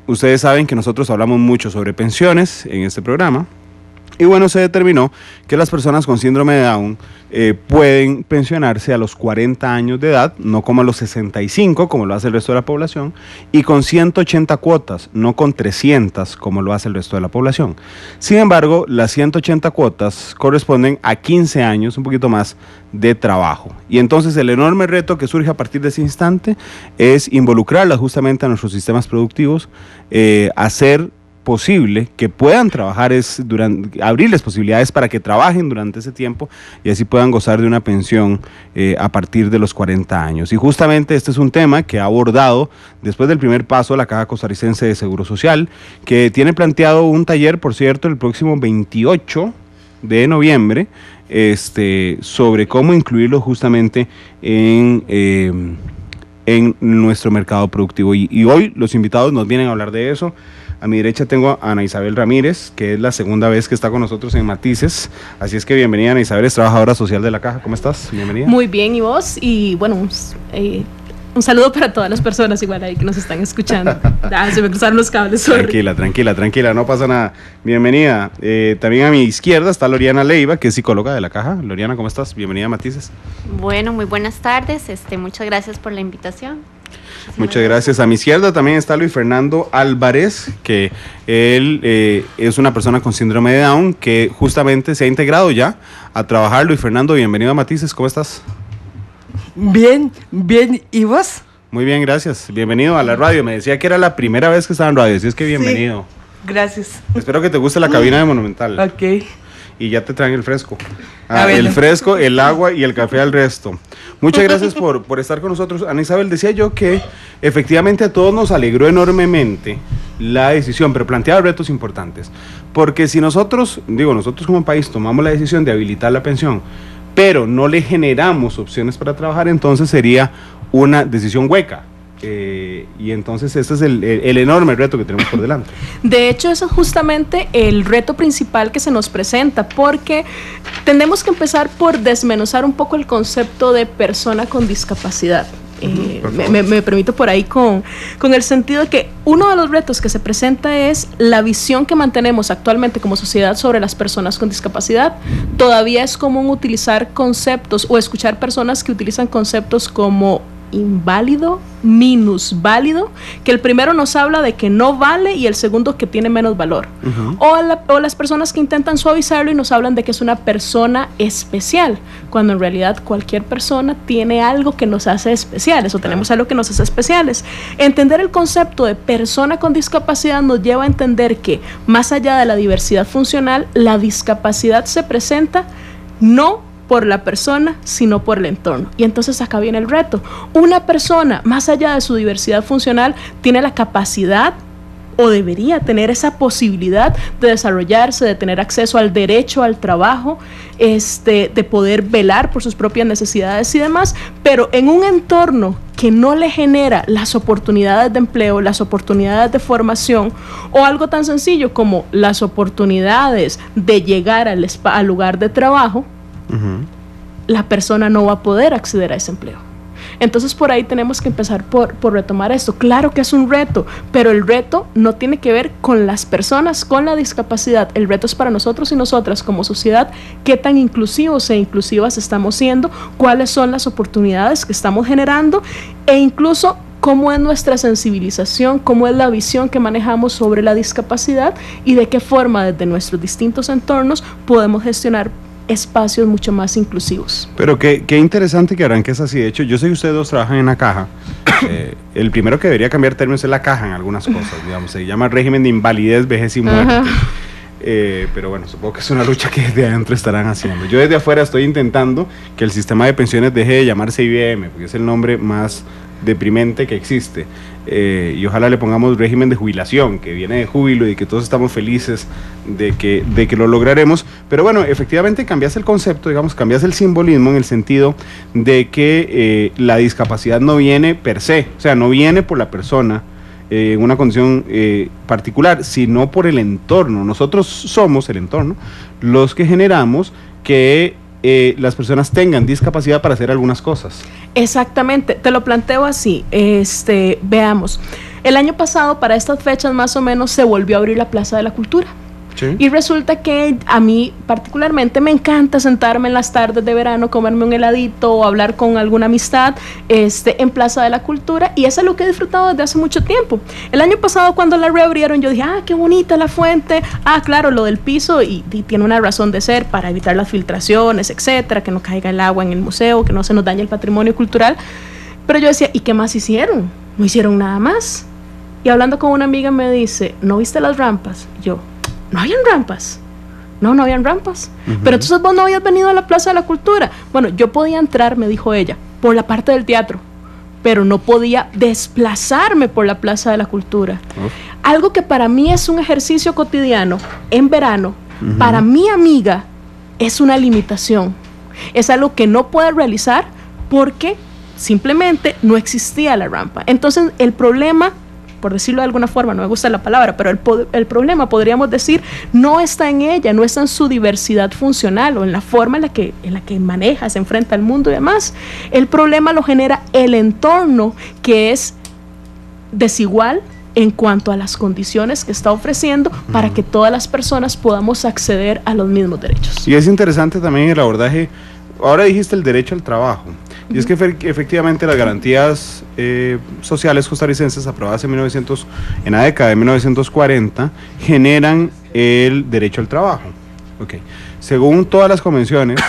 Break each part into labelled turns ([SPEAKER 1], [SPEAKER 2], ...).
[SPEAKER 1] Ustedes saben que nosotros hablamos mucho sobre pensiones en este programa. Y bueno, se determinó que las personas con síndrome de Down pueden pensionarse a los 40 años de edad, no como a los 65, como lo hace el resto de la población, y con 180 cuotas, no con 300, como lo hace el resto de la población. Sin embargo, las 180 cuotas corresponden a 15 años, un poquito más, de trabajo. Y entonces el enorme reto que surge a partir de ese instante es involucrarlas justamente a nuestros sistemas productivos, hacer posible que puedan trabajar, abrirles posibilidades para que trabajen durante ese tiempo y así puedan gozar de una pensión a partir de los 40 años. Y justamente este es un tema que ha abordado después del primer paso la Caja Costarricense de Seguro Social, que tiene planteado un taller, por cierto, el próximo 28 de noviembre, sobre cómo incluirlo justamente en nuestro mercado productivo. Y hoy los invitados nos vienen a hablar de eso. A mi derecha tengo a Ana Isabel Ramírez, que es la segunda vez que está con nosotros en Matices. Así es que bienvenida, Ana Isabel, es trabajadora social de la Caja. ¿Cómo estás? Bienvenida.
[SPEAKER 2] Muy bien, ¿y vos? Y bueno, un saludo para todas las personas igual ahí que nos están escuchando. Se me cruzaron los cables. Sorry.
[SPEAKER 1] Tranquila, no pasa nada. Bienvenida. También a mi izquierda está Loriana Leiva, que es psicóloga de la Caja. Loriana, ¿cómo estás? Bienvenida a Matices.
[SPEAKER 3] Bueno, muy buenas tardes. Muchas gracias por la invitación.
[SPEAKER 1] Muchas gracias. A mi izquierda también está Luis Fernando Álvarez, que él es una persona con síndrome de Down que justamente se ha integrado ya a trabajar. Luis Fernando, bienvenido a Matices, ¿cómo estás?
[SPEAKER 4] Bien, ¿y vos?
[SPEAKER 1] Muy bien, gracias. Bienvenido a la radio. Me decía que era la primera vez que estaba en radio, así es que bienvenido.
[SPEAKER 4] Sí, gracias.
[SPEAKER 1] Espero que te guste la cabina de Monumental.
[SPEAKER 4] Ok.
[SPEAKER 1] Y ya te traen el fresco. El fresco, el agua y el café al resto. Muchas gracias por estar con nosotros. Ana Isabel, decía yo que efectivamente a todos nos alegró enormemente la decisión, pero planteaba retos importantes. Porque si nosotros como país tomamos la decisión de habilitar la pensión, pero no le generamos opciones para trabajar, entonces sería una decisión hueca. Y entonces este es el enorme reto que tenemos por delante.
[SPEAKER 2] De hecho, eso es justamente el reto principal que se nos presenta, porque tenemos que empezar por desmenuzar un poco el concepto de persona con discapacidad. Me permito por ahí con el sentido de que uno de los retos que se presenta es la visión que mantenemos actualmente como sociedad sobre las personas con discapacidad. Todavía es común utilizar conceptos o escuchar personas que utilizan conceptos como inválido, minusválido, que el primero nos habla de que no vale y el segundo que tiene menos valor. O las personas que intentan suavizarlo y nos hablan de que es una persona especial, cuando en realidad cualquier persona tiene algo que nos hace especiales o tenemos algo que nos hace especiales. Entender el concepto de persona con discapacidad nos lleva a entender que más allá de la diversidad funcional, la discapacidad se presenta no por la persona, sino por el entorno. Y entonces acá viene el reto. Una persona, más allá de su diversidad funcional, tiene la capacidad o debería tener esa posibilidad de desarrollarse, de tener acceso al derecho al trabajo, de poder velar por sus propias necesidades y demás, pero en un entorno que no le genera las oportunidades de empleo, las oportunidades de formación o algo tan sencillo como las oportunidades de llegar al lugar de trabajo, la persona no va a poder acceder a ese empleo. Entonces por ahí tenemos que empezar por retomar esto. Claro que es un reto, pero el reto no tiene que ver con las personas con la discapacidad. El reto es para nosotros y nosotras como sociedad, qué tan inclusivos e inclusivas estamos siendo, cuáles son las oportunidades que estamos generando e incluso cómo es nuestra sensibilización, cómo es la visión que manejamos sobre la discapacidad y de qué forma desde nuestros distintos entornos podemos gestionar espacios mucho más inclusivos.
[SPEAKER 1] Pero qué interesante que arranques así. De hecho, yo sé que ustedes dos trabajan en la Caja. El primero que debería cambiar términos es la Caja en algunas cosas, digamos, se llama régimen de invalidez, vejez y muerte. Pero bueno, supongo que es una lucha que desde adentro estarán haciendo. Yo desde afuera estoy intentando que el sistema de pensiones deje de llamarse IBM, porque es el nombre más deprimente que existe, y ojalá le pongamos régimen de jubilación, que viene de júbilo y que todos estamos felices de que lo lograremos. Pero bueno, efectivamente cambias el concepto, digamos, cambias el simbolismo en el sentido de que la discapacidad no viene per se, o sea, no viene por la persona en una condición particular, sino por el entorno. Nosotros somos el entorno los que generamos que las personas tengan discapacidad para hacer algunas cosas.
[SPEAKER 2] Exactamente, te lo planteo así. Veamos, el año pasado para estas fechas más o menos se volvió a abrir la Plaza de la Cultura.
[SPEAKER 1] Sí.
[SPEAKER 2] Y resulta que a mí particularmente me encanta sentarme en las tardes de verano, comerme un heladito o hablar con alguna amistad en Plaza de la Cultura, y eso es lo que he disfrutado desde hace mucho tiempo. El año pasado cuando la reabrieron yo dije, qué bonita la fuente, claro, lo del piso y tiene una razón de ser para evitar las filtraciones, etcétera, que no caiga el agua en el museo, que no se nos dañe el patrimonio cultural. Pero yo decía, ¿y qué más hicieron? No hicieron nada más. Y hablando con una amiga me dice, ¿no viste las rampas? Y yo, no habían rampas. No habían rampas. Pero entonces vos no habías venido a la Plaza de la Cultura. Bueno, yo podía entrar, me dijo ella, por la parte del teatro, pero no podía desplazarme por la Plaza de la Cultura. Algo que para mí es un ejercicio cotidiano en verano, para mi amiga es una limitación. Es algo que no puede realizar porque simplemente no existía la rampa. Entonces el problema, por decirlo de alguna forma, no me gusta la palabra, pero el problema, podríamos decir, no está en ella, no está en su diversidad funcional o en la forma en la que maneja, se enfrenta al mundo y demás. El problema lo genera el entorno, que es desigual en cuanto a las condiciones que está ofreciendo para que todas las personas podamos acceder a los mismos derechos. Y
[SPEAKER 1] es interesante también el abordaje. Ahora dijiste el derecho al trabajo. Y es que efectivamente las garantías sociales costarricenses aprobadas en la década de 1940 generan el derecho al trabajo. Okay. Según todas las convenciones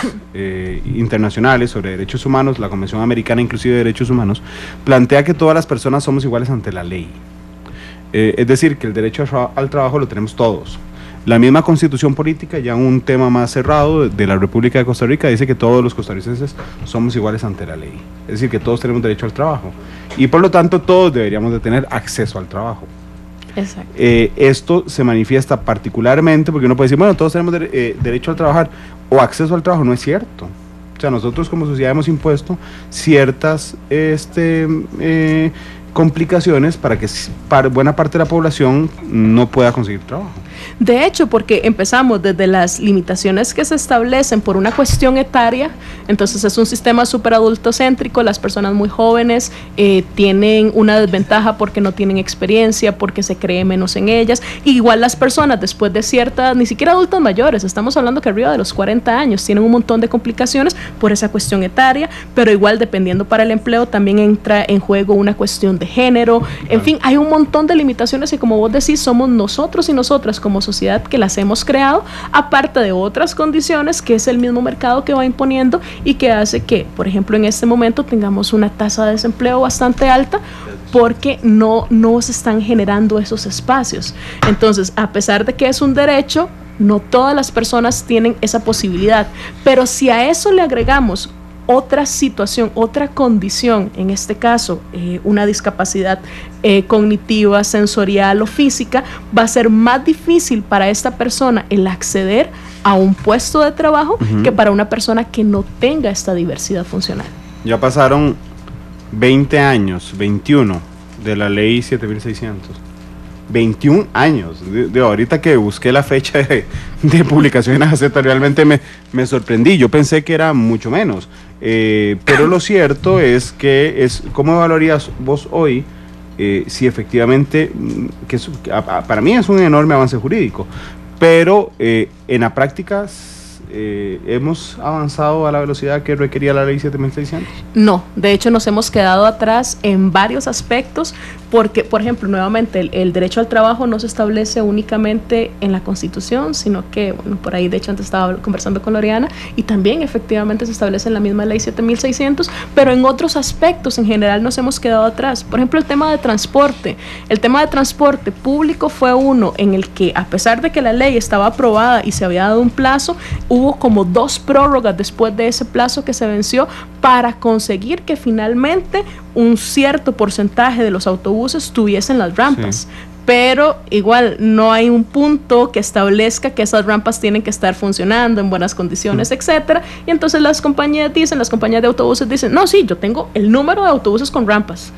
[SPEAKER 1] internacionales sobre derechos humanos, la Convención Americana inclusive de Derechos Humanos plantea que todas las personas somos iguales ante la ley. Es decir, que el derecho al trabajo lo tenemos todos. La misma Constitución Política, ya un tema más cerrado de la República de Costa Rica, dice que todos los costarricenses somos iguales ante la ley. Es decir, que todos tenemos derecho al trabajo. Y por lo tanto, todos deberíamos de tener acceso al trabajo.
[SPEAKER 2] Exacto.
[SPEAKER 1] Esto se manifiesta particularmente porque uno puede decir, bueno, todos tenemos derecho a trabajar o acceso al trabajo. No es cierto. O sea, nosotros como sociedad hemos impuesto ciertas complicaciones para que buena parte de la población no pueda conseguir trabajo.
[SPEAKER 2] De hecho, porque empezamos desde las limitaciones que se establecen por una cuestión etaria, entonces es un sistema súper adultocéntrico, las personas muy jóvenes tienen una desventaja porque no tienen experiencia, porque se cree menos en ellas, y igual las personas después de ciertas, ni siquiera adultos mayores, estamos hablando que arriba de los 40 años, tienen un montón de complicaciones por esa cuestión etaria, pero igual dependiendo para el empleo también entra en juego una cuestión de género, en fin, hay un montón de limitaciones y como vos decís, somos nosotros y nosotras como sociedad que las hemos creado, aparte de otras condiciones que es el mismo mercado que va imponiendo y que hace que, por ejemplo, en este momento tengamos una tasa de desempleo bastante alta porque no se están generando esos espacios. Entonces, a pesar de que es un derecho, no todas las personas tienen esa posibilidad, pero si a eso le agregamos otra situación, otra condición, en este caso una discapacidad cognitiva, sensorial o física, va a ser más difícil para esta persona el acceder a un puesto de trabajo que para una persona que no tenga esta diversidad funcional.
[SPEAKER 1] Ya pasaron 20 años, 21 de la ley 7600. 21 años, de ahorita que busqué la fecha de publicación en la Gaceta, realmente me sorprendí, yo pensé que era mucho menos, pero lo cierto es que ¿cómo evaluarías vos hoy si efectivamente, para mí es un enorme avance jurídico, pero en la práctica ¿hemos avanzado a la velocidad que requería la ley 7600?
[SPEAKER 2] No, de hecho nos hemos quedado atrás en varios aspectos porque, por ejemplo, nuevamente el derecho al trabajo no se establece únicamente en la Constitución, sino que, bueno, por ahí de hecho antes estaba conversando con Loriana y también efectivamente se establece en la misma ley 7600, pero en otros aspectos en general nos hemos quedado atrás. Por ejemplo, el tema de transporte público fue uno en el que, a pesar de que la ley estaba aprobada y se había dado un plazo, hubo como 2 prórrogas después de ese plazo que se venció para conseguir que finalmente un cierto porcentaje de los autobuses tuviesen las rampas. Sí. Pero igual no hay un punto que establezca que esas rampas tienen que estar funcionando en buenas condiciones, etcétera. Y entonces las compañías de autobuses dicen, no, sí, yo tengo el número de autobuses con rampas.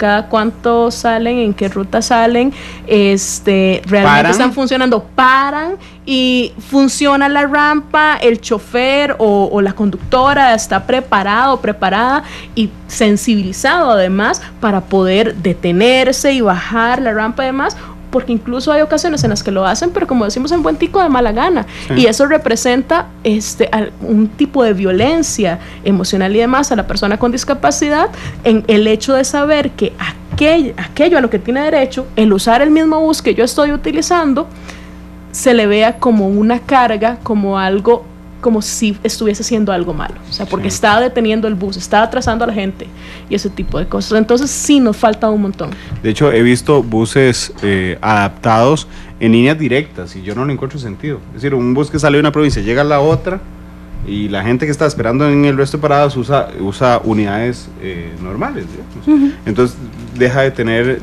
[SPEAKER 2] cada cuánto salen, en qué ruta salen, realmente
[SPEAKER 1] ¿Paran?
[SPEAKER 2] están funcionando, paran y funciona la rampa, el chofer o la conductora está preparada y sensibilizado además para poder detenerse y bajar la rampa y demás, porque incluso hay ocasiones en las que lo hacen, pero como decimos en buen tico, de mala gana. Sí. Y eso representa un tipo de violencia emocional y demás a la persona con discapacidad, en el hecho de saber que aquello a lo que tiene derecho, el usar el mismo bus que yo estoy utilizando, se le vea como una carga, como algo, como si estuviese haciendo algo malo, o sea, porque estaba deteniendo el bus, estaba atrasando a la gente y ese tipo de cosas. Entonces sí nos falta un montón.
[SPEAKER 1] De hecho, he visto buses adaptados en líneas directas y yo no le encuentro sentido. Es decir, un bus que sale de una provincia llega a la otra y la gente que está esperando en el resto de paradas usa unidades normales, digamos. Entonces deja de tener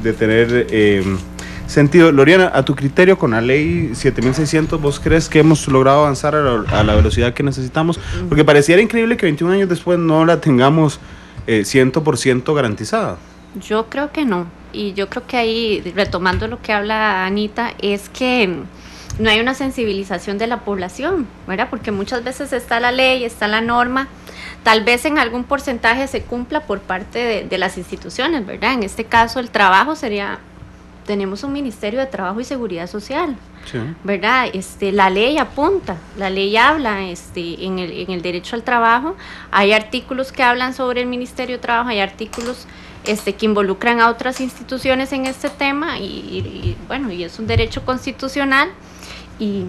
[SPEAKER 1] sentido. Loriana, a tu criterio, con la ley 7600, ¿vos crees que hemos logrado avanzar a la velocidad que necesitamos? Porque pareciera increíble que 21 años después no la tengamos 100% garantizada.
[SPEAKER 3] Yo creo que no, y yo creo que ahí, retomando lo que habla Anita, es que no hay una sensibilización de la población, ¿verdad? Porque muchas veces está la ley, está la norma, tal vez en algún porcentaje se cumpla por parte de las instituciones, ¿verdad? En este caso el trabajo tenemos un Ministerio de Trabajo y Seguridad Social, sí, ¿verdad? La ley apunta, la ley habla en el derecho al trabajo, hay artículos que hablan sobre el Ministerio de Trabajo, hay artículos que involucran a otras instituciones en este tema y bueno, y es un derecho constitucional y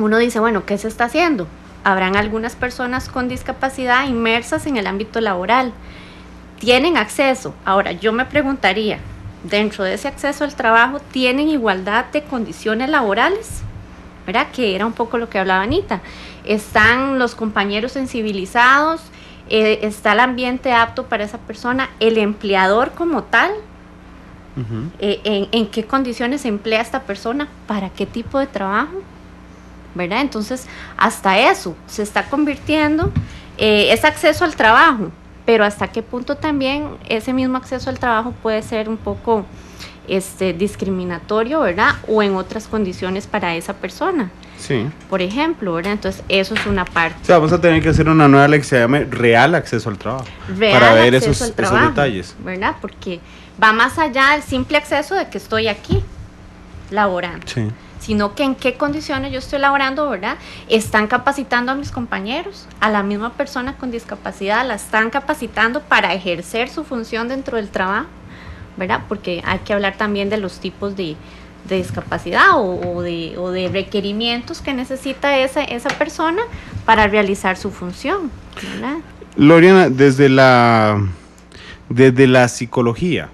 [SPEAKER 3] uno dice, bueno, ¿qué se está haciendo? Habrán algunas personas con discapacidad inmersas en el ámbito laboral, tienen acceso. Ahora, yo me preguntaría, dentro de ese acceso al trabajo, ¿tienen igualdad de condiciones laborales? ¿Verdad? Que era un poco lo que hablaba Anita. ¿Están los compañeros sensibilizados? ¿Está el ambiente apto para esa persona? ¿El empleador como tal? ¿En qué condiciones se emplea esta persona? ¿Para qué tipo de trabajo? ¿Verdad? Entonces, hasta eso se está convirtiendo, es acceso al trabajo, pero hasta qué punto también ese mismo acceso al trabajo puede ser un poco discriminatorio, ¿verdad? O en otras condiciones para esa persona.
[SPEAKER 1] Sí.
[SPEAKER 3] Por ejemplo, ¿verdad? Entonces, eso es una parte.
[SPEAKER 1] O sea, vamos a tener que hacer una nueva ley que se llame real acceso al trabajo.
[SPEAKER 3] Real
[SPEAKER 1] para ver
[SPEAKER 3] acceso
[SPEAKER 1] esos detalles.
[SPEAKER 3] ¿Verdad? Porque va más allá del simple acceso de que estoy aquí laborando.
[SPEAKER 1] Sí.
[SPEAKER 3] Sino que en qué condiciones yo estoy laborando, ¿verdad? Están capacitando a mis compañeros, a la misma persona con discapacidad, la están capacitando para ejercer su función dentro del trabajo, ¿verdad? Porque hay que hablar también de los tipos de discapacidad o de requerimientos que necesita esa persona para realizar su función, ¿verdad?
[SPEAKER 1] Loriana, desde la psicología,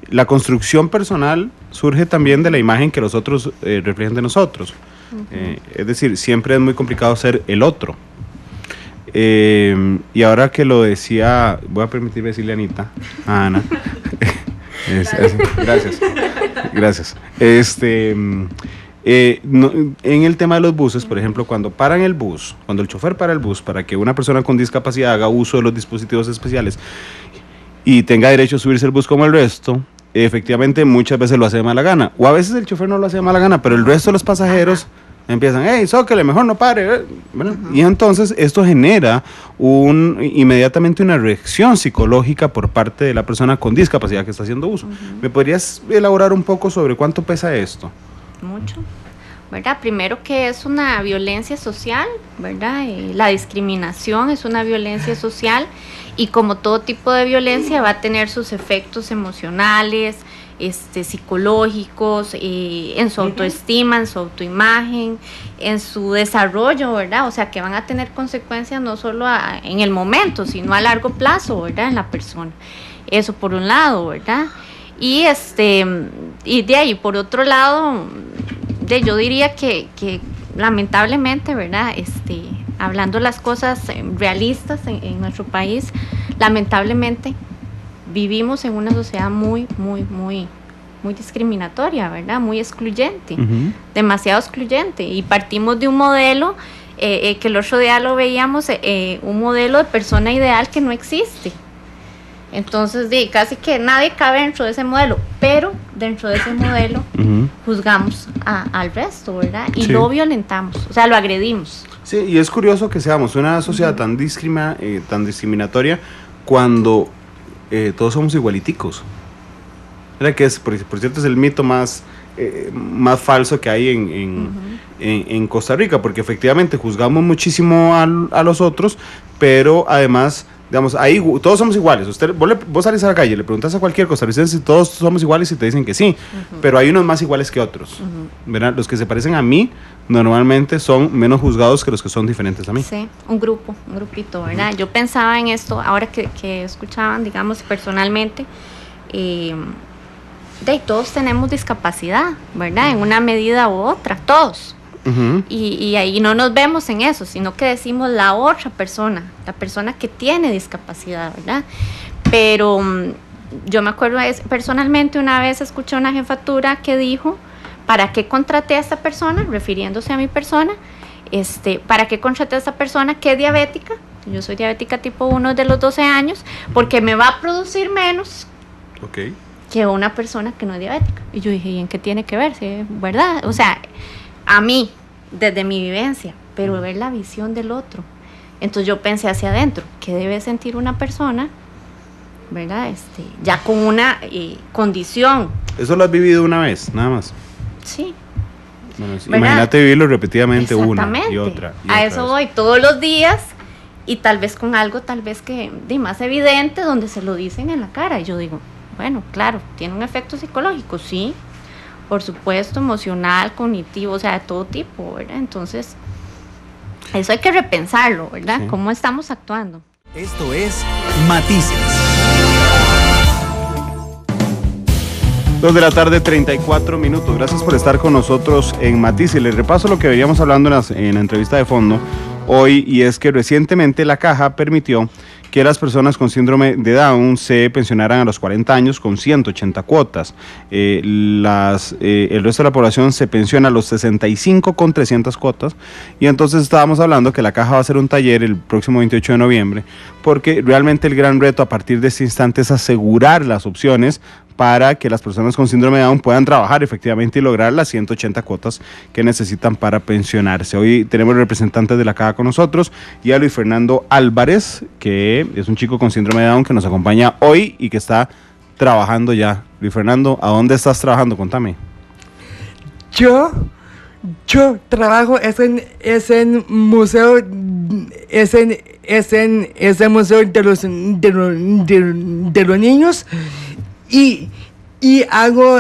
[SPEAKER 1] la construcción personal surge también de la imagen que los otros reflejan de nosotros. Es decir, siempre es muy complicado ser el otro. Y ahora que lo decía, voy a permitirme decirle a Ana. Gracias. En el tema de los buses, por ejemplo, cuando el chofer para el bus para que una persona con discapacidad haga uso de los dispositivos especiales y tenga derecho a subirse al bus como el resto, efectivamente muchas veces lo hace de mala gana, o a veces el chofer no lo hace de mala gana, pero el resto de los pasajeros empiezan, hey, zócale, mejor no pare, bueno, y entonces esto genera inmediatamente una reacción psicológica por parte de la persona con discapacidad que está haciendo uso. ¿Me podrías elaborar un poco sobre cuánto pesa esto?
[SPEAKER 3] Mucho, ¿verdad? Primero que es una violencia social, ¿verdad? La discriminación es una violencia social y como todo tipo de violencia va a tener sus efectos emocionales, psicológicos, en su autoestima, en su autoimagen, en su desarrollo, ¿verdad? O sea, que van a tener consecuencias no solo en el momento, sino a largo plazo, ¿verdad? En la persona. Eso por un lado, ¿verdad? Y de ahí, por otro lado, yo diría que lamentablemente, ¿verdad? Hablando las cosas realistas en nuestro país, lamentablemente vivimos en una sociedad muy discriminatoria, ¿verdad? Muy excluyente, demasiado excluyente, y partimos de un modelo que el otro día lo veíamos, un modelo de persona ideal que no existe. Entonces, casi que nadie cabe dentro de ese modelo, pero dentro de ese modelo juzgamos al resto, ¿verdad? Y lo violentamos, o sea, lo agredimos.
[SPEAKER 1] Sí, y es curioso que seamos una sociedad tan discriminatoria cuando todos somos igualiticos. ¿Verdad? Que es, por cierto, es el mito más falso que hay en Costa Rica, porque efectivamente juzgamos muchísimo a los otros, pero además, digamos, ahí todos somos iguales. Vos salís a la calle, le preguntas a cualquier costarricense si todos somos iguales y te dicen que sí, pero hay unos más iguales que otros, ¿verdad? Los que se parecen a mí normalmente son menos juzgados que los que son diferentes a mí.
[SPEAKER 3] Sí, un grupito, ¿verdad? Yo pensaba en esto, ahora que escuchaban, digamos, personalmente, todos tenemos discapacidad, ¿verdad? En una medida u otra, todos. Y ahí no nos vemos en eso, sino que decimos la otra persona, la persona que tiene discapacidad, ¿verdad? Pero yo me acuerdo personalmente una vez escuché una jefatura que dijo, ¿para qué contraté a esta persona? Refiriéndose a mi persona, ¿para qué contraté a esta persona que es diabética? Yo soy diabética tipo 1 desde los 12 años, porque me va a producir menos que una persona que no es diabética. Y yo dije, ¿y en qué tiene que ver? ¿Sí? ¿Verdad? O sea, a mí, desde mi vivencia, pero ver la visión del otro. Entonces yo pensé hacia adentro, ¿qué debe sentir una persona, verdad? Ya con una condición.
[SPEAKER 1] ¿Eso lo has vivido una vez, nada más?
[SPEAKER 3] Sí.
[SPEAKER 1] Bueno, imagínate vivirlo repetidamente una y otra.
[SPEAKER 3] A eso voy todos los días y tal vez con algo tal vez que más evidente donde se lo dicen en la cara. Y yo digo, bueno, claro, tiene un efecto psicológico, sí, por supuesto, emocional, cognitivo, o sea, de todo tipo, ¿verdad? Entonces, eso hay que repensarlo, ¿verdad? Sí. ¿Cómo estamos actuando?
[SPEAKER 5] Esto es Matices.
[SPEAKER 1] 2:34 p.m. Gracias por estar con nosotros en Matices. Les repaso lo que veníamos hablando en la entrevista de fondo hoy, y es que recientemente la Caja permitió que las personas con síndrome de Down se pensionaran a los 40 años con 180 cuotas. El resto de la población se pensiona a los 65 con 300 cuotas. Y entonces estábamos hablando que la Caja va a hacer un taller el próximo 28 de noviembre, porque realmente el gran reto a partir de este instante es asegurar las opciones para que las personas con síndrome de Down puedan trabajar efectivamente y lograr las 180 cuotas que necesitan para pensionarse. Hoy tenemos representantes de la Caja con nosotros, y a Luis Fernando Álvarez, que es un chico con síndrome de Down que nos acompaña hoy y que está trabajando ya. Luis Fernando, ¿a dónde estás trabajando? Contame.
[SPEAKER 4] Yo trabajo es en museo, es en museo de los niños, y hago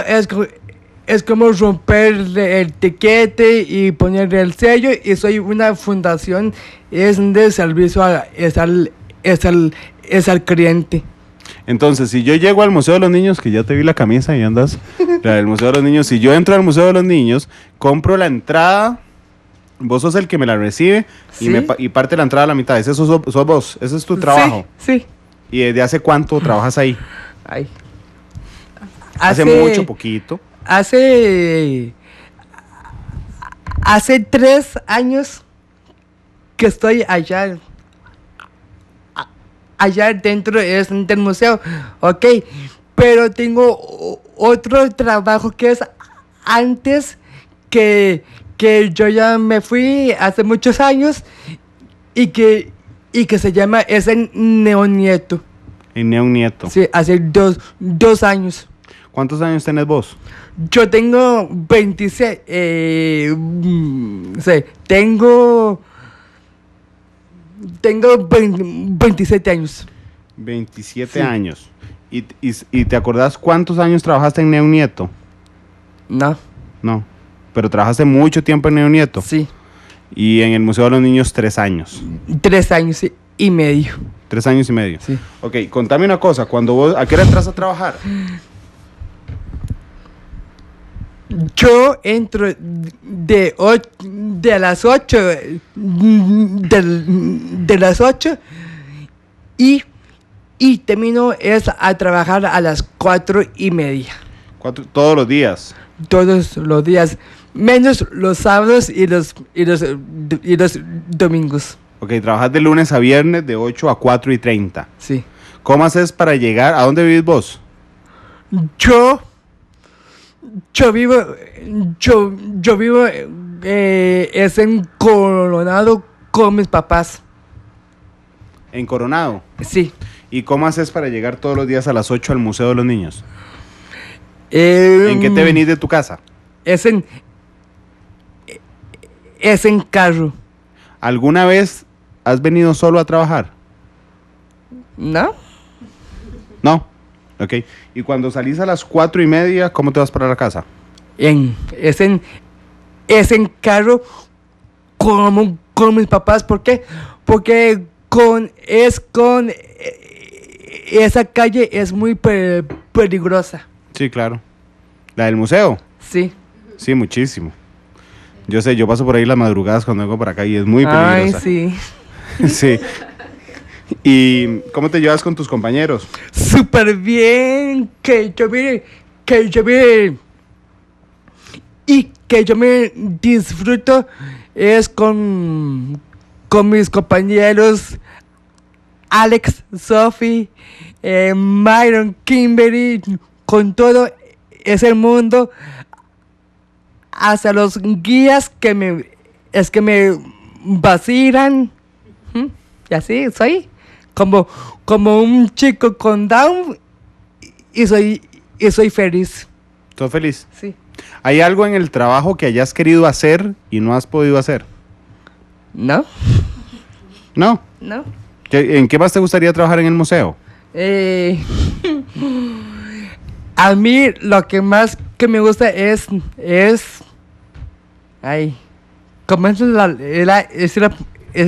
[SPEAKER 4] es como romper el tiquete y ponerle el sello, y soy una fundación es de servicio al cliente.
[SPEAKER 1] Entonces, si yo llego al Museo de los Niños, que ya te vi la camisa y andas, el Museo de los Niños, si yo entro al Museo de los Niños, compro la entrada, vos sos el que me la recibe, ¿sí? y parte la entrada a la mitad, ese sos vos, ese es tu trabajo.
[SPEAKER 4] Sí.
[SPEAKER 1] ¿Y desde hace cuánto trabajas ahí?
[SPEAKER 4] Ay.
[SPEAKER 1] ¿Hace mucho, poquito?
[SPEAKER 4] Hace 3 años que estoy allá dentro del museo, ok, pero tengo otro trabajo que es antes, que yo ya me fui hace muchos años, y que se llama, es en Neonieto.
[SPEAKER 1] En Neonieto.
[SPEAKER 4] Sí, hace 2 años.
[SPEAKER 1] ¿Cuántos años tenés vos?
[SPEAKER 4] Yo tengo 26, tengo 27 años.
[SPEAKER 1] 27
[SPEAKER 4] sí.
[SPEAKER 1] años. ¿Y te acordás cuántos años trabajaste en Neonieto?
[SPEAKER 4] No.
[SPEAKER 1] No, pero trabajaste mucho tiempo en Neonieto.
[SPEAKER 4] Sí.
[SPEAKER 1] Y en el Museo de los Niños 3 años.
[SPEAKER 4] 3 años y medio.
[SPEAKER 1] 3 años y medio.
[SPEAKER 4] Sí.
[SPEAKER 1] Ok, contame una cosa, ¿a qué hora entras a trabajar?
[SPEAKER 4] Yo entro de las 8 de las 8 y termino a trabajar a las 4:30.
[SPEAKER 1] ¿Todos los días?
[SPEAKER 4] Todos los días, menos los sábados y los domingos.
[SPEAKER 1] Ok, trabajas de lunes a viernes de 8 a 4:30.
[SPEAKER 4] Sí.
[SPEAKER 1] ¿Cómo haces para llegar? ¿A dónde vivís vos?
[SPEAKER 4] Yo vivo, yo vivo es en Coronado con mis papás.
[SPEAKER 1] En Coronado.
[SPEAKER 4] Sí.
[SPEAKER 1] ¿Y cómo haces para llegar todos los días a las 8 al Museo de los Niños? ¿En qué te venís de tu casa?
[SPEAKER 4] Es en carro.
[SPEAKER 1] ¿Alguna vez has venido solo a trabajar?
[SPEAKER 4] ¿No?
[SPEAKER 1] No. Ok. ¿Y cuando salís a las 4:30, cómo te vas para la casa?
[SPEAKER 4] Es en carro con mis papás. ¿Por qué? Porque esa calle es muy peligrosa.
[SPEAKER 1] Sí, claro. ¿La del museo?
[SPEAKER 4] Sí.
[SPEAKER 1] Sí, muchísimo. Yo sé, yo paso por ahí las madrugadas cuando vengo para acá y es muy peligrosa.
[SPEAKER 4] Ay, sí.
[SPEAKER 1] Sí. ¿Y cómo te llevas con tus compañeros?
[SPEAKER 4] Súper bien. Que yo me disfruto es con mis compañeros Alex, Sophie, Myron, Kimberly, con todo ese mundo, hasta los guías que me vacilan. Y así soy como un chico con Down y soy feliz.
[SPEAKER 1] ¿Estás feliz?
[SPEAKER 4] Sí.
[SPEAKER 1] ¿Hay algo en el trabajo que hayas querido hacer y no has podido hacer?
[SPEAKER 4] ¿No?
[SPEAKER 1] No.
[SPEAKER 4] ¿No?
[SPEAKER 1] ¿En qué más te gustaría trabajar en el museo?
[SPEAKER 4] A mí lo que más que me gusta es ay, ¿cómo es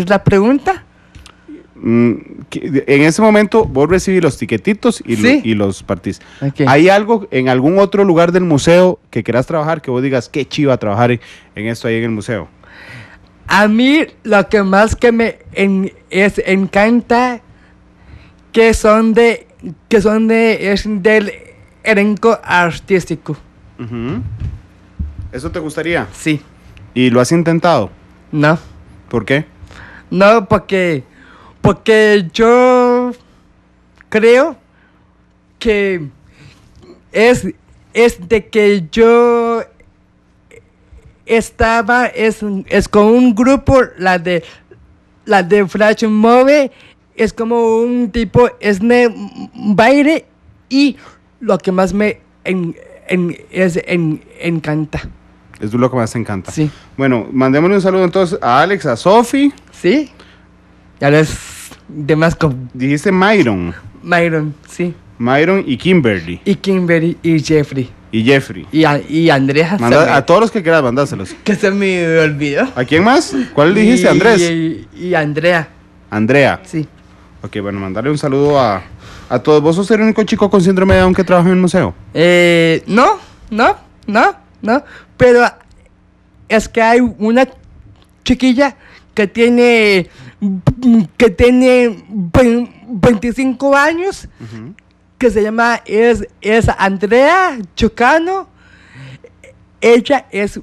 [SPEAKER 4] la pregunta?
[SPEAKER 1] En ese momento vos recibís los tiquetitos y,
[SPEAKER 4] ¿Sí?
[SPEAKER 1] y los partís.
[SPEAKER 4] Okay.
[SPEAKER 1] ¿Hay algo en algún otro lugar del museo que quieras trabajar, que vos digas qué chiva trabajar en esto ahí en el museo?
[SPEAKER 4] A mí lo que más que me encanta es del elenco artístico.
[SPEAKER 1] Ujú. ¿Eso te gustaría?
[SPEAKER 4] Sí.
[SPEAKER 1] ¿Y lo has intentado?
[SPEAKER 4] No.
[SPEAKER 1] ¿Por qué?
[SPEAKER 4] No, porque yo creo que es de que yo estaba es con un grupo, la de Flash Mob, es como un tipo baile, y lo que más me encanta.
[SPEAKER 1] Es lo que más te encanta.
[SPEAKER 4] Sí.
[SPEAKER 1] Bueno, mandémosle un saludo entonces a Alex, a Sophie.
[SPEAKER 4] ¿Sí? Ya los demás con
[SPEAKER 1] Dijiste Myron.
[SPEAKER 4] Myron, sí.
[SPEAKER 1] Myron y Kimberly.
[SPEAKER 4] Y Kimberly y Jeffrey.
[SPEAKER 1] Y Jeffrey.
[SPEAKER 4] Y Andrea.
[SPEAKER 1] A todos los que quieras, mandáselos.
[SPEAKER 4] Que se me olvidó.
[SPEAKER 1] ¿A quién más? ¿Cuál dijiste? ¿Andrés?
[SPEAKER 4] Y Andrea.
[SPEAKER 1] Andrea.
[SPEAKER 4] Sí.
[SPEAKER 1] Ok, bueno, mandarle un saludo a todos. ¿Vos sos el único chico con síndrome de Down que trabaja en el museo?
[SPEAKER 4] No. Pero es que hay una chiquilla que tiene 25 años,
[SPEAKER 1] Uh-huh.
[SPEAKER 4] que se llama es Andrea Chocano. Ella es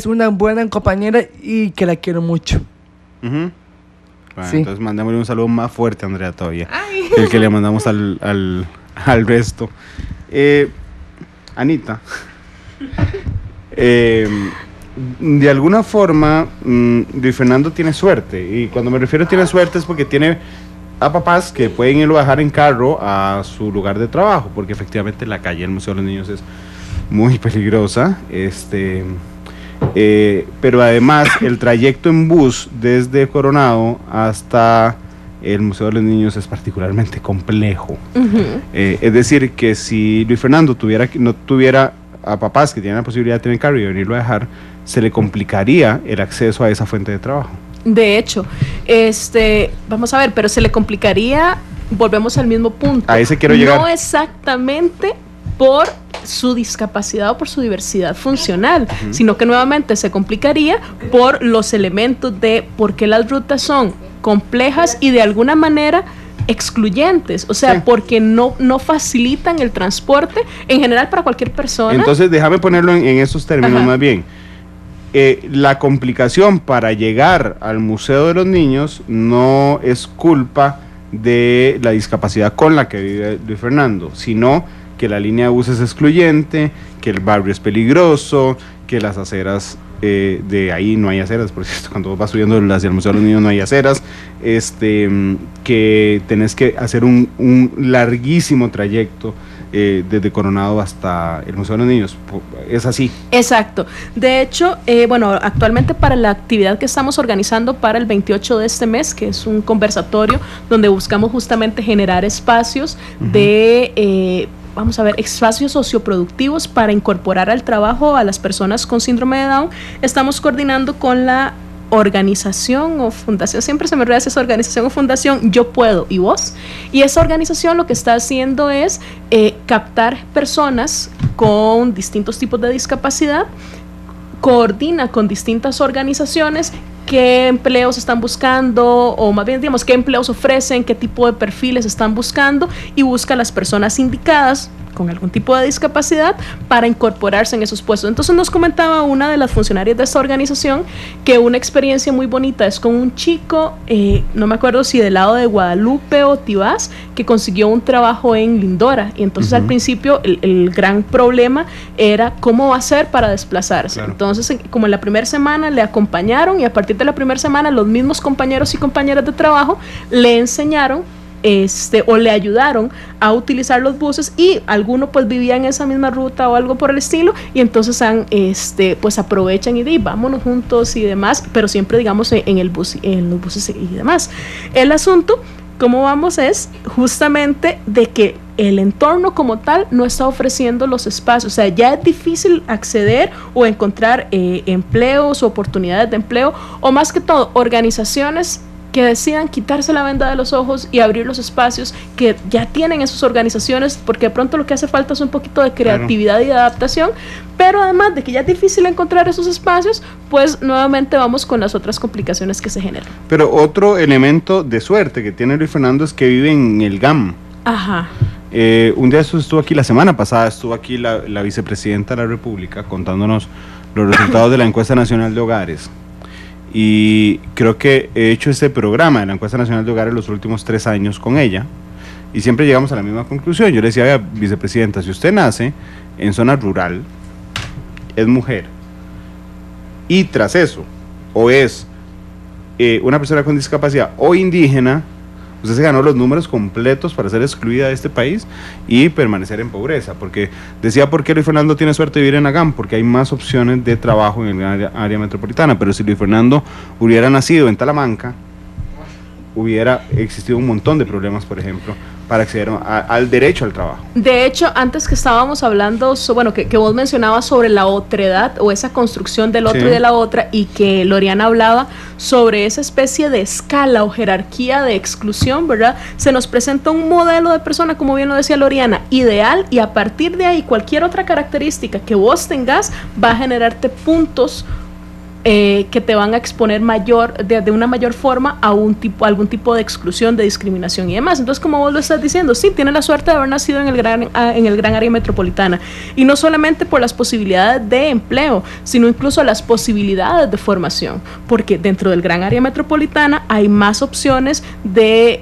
[SPEAKER 4] una buena compañera y que la quiero mucho.
[SPEAKER 1] Uh-huh. Bueno,
[SPEAKER 4] Sí.
[SPEAKER 1] entonces mandémosle un saludo más fuerte a Andrea todavía. Que el que le mandamos al resto. Anita. De alguna forma, Luis Fernando tiene suerte. Y cuando me refiero a tiene suerte es porque tiene a papás que pueden irlo a dejar en carro a su lugar de trabajo, porque efectivamente la calle del Museo de los Niños es muy peligrosa. Pero además el trayecto en bus desde Coronado hasta el Museo de los Niños es particularmente complejo. Es decir, que si Luis Fernando no tuviera a papás que tienen la posibilidad de tener carro y venirlo a dejar, se le complicaría el acceso a esa fuente de trabajo.
[SPEAKER 2] De hecho, vamos a ver, pero se le complicaría, volvemos al mismo punto.
[SPEAKER 1] A ese quiero llegar.
[SPEAKER 2] No exactamente por su discapacidad o por su diversidad funcional, sino que nuevamente se complicaría por los elementos de por qué las rutas son complejas y de alguna manera excluyentes, o sea,
[SPEAKER 1] Sí.
[SPEAKER 2] porque no facilitan el transporte en general para cualquier persona.
[SPEAKER 1] Entonces, déjame ponerlo en esos términos.
[SPEAKER 2] Ajá.
[SPEAKER 1] Más bien. La complicación para llegar al Museo de los Niños no es culpa de la discapacidad con la que vive Luis Fernando, sino que la línea de bus es excluyente, que el barrio es peligroso, que las aceras de ahí no hay aceras, por cierto, cuando vas subiendo hacia el Museo de los Niños no hay aceras, que tenés que hacer un larguísimo trayecto desde Coronado hasta el Museo de los Niños. Es así.
[SPEAKER 2] Exacto. De hecho, bueno, actualmente para la actividad que estamos organizando para el 28 de este mes, que es un conversatorio donde buscamos justamente generar espacios de vamos a ver, espacios socioproductivos para incorporar al trabajo a las personas con síndrome de Down. Estamos coordinando con la organización o fundación, siempre se me olvida esa organización o fundación, Yo Puedo y Vos, y esa organización lo que está haciendo es captar personas con distintos tipos de discapacidad, coordina con distintas organizaciones qué empleos están buscando, o más bien digamos qué empleos ofrecen, qué tipo de perfiles están buscando, y busca a las personas indicadas con algún tipo de discapacidad para incorporarse en esos puestos. Entonces nos comentaba una de las funcionarias de esta organización que una experiencia muy bonita es con un chico, no me acuerdo si del lado de Guadalupe o Tibás, que consiguió un trabajo en Lindora, y entonces al principio el gran problema era cómo va a ser para desplazarse. Claro. Entonces como en la primera semana le acompañaron, y a partir de la primera semana los mismos compañeros y compañeras de trabajo le enseñaron o le ayudaron a utilizar los buses, y alguno pues vivía en esa misma ruta o algo por el estilo, y entonces pues aprovechan y vámonos juntos y demás, pero siempre digamos en los buses y demás. El asunto, ¿cómo vamos? Es justamente de que el entorno como tal no está ofreciendo los espacios, o sea, ya es difícil acceder o encontrar empleos o oportunidades de empleo, o más que todo, organizaciones que decidan quitarse la venda de los ojos y abrir los espacios que ya tienen esas organizaciones, porque de pronto lo que hace falta es un poquito de creatividad y de adaptación, pero además de que ya es difícil encontrar esos espacios, pues nuevamente vamos con las otras complicaciones que se generan. Pero otro elemento de suerte que tiene Luis Fernando es que vive en el GAM. Ajá. Un día estuvo aquí, la semana pasada estuvo aquí la vicepresidenta de la República contándonos los resultados de la encuesta nacional de hogares. Y creo que he hecho este programa de la encuesta nacional de hogares los últimos 3 años con ella, y siempre llegamos a la misma conclusión. Yo le decía, vicepresidenta, si usted nace en zona rural, es mujer, y tras eso, o es una persona con discapacidad o indígena, usted se ganó los números completos para ser excluida de este país y permanecer en pobreza. Porque decía, ¿por qué Luis Fernando tiene suerte de vivir en Agam? Porque hay más opciones de trabajo en el área metropolitana. Pero si Luis Fernando hubiera nacido en Talamanca, hubiera existido un montón de problemas, por ejemplo, para acceder al derecho al trabajo. De hecho, antes que estábamos hablando, que vos mencionabas sobre la otredad o esa construcción del otro y de la otra, y que Loriana hablaba sobre esa especie de escala o jerarquía de exclusión, ¿verdad? Se nos presenta un modelo de persona, como bien lo decía Loriana, ideal, y a partir de ahí cualquier otra característica que vos tengas va a generarte puntos que te van a exponer de una mayor forma a algún tipo de exclusión, de discriminación y demás. Entonces, como vos lo estás diciendo, sí, tiene la suerte de haber nacido en el gran área metropolitana, y no solamente por las posibilidades de empleo, sino incluso las posibilidades de formación, porque dentro del gran área metropolitana hay más opciones de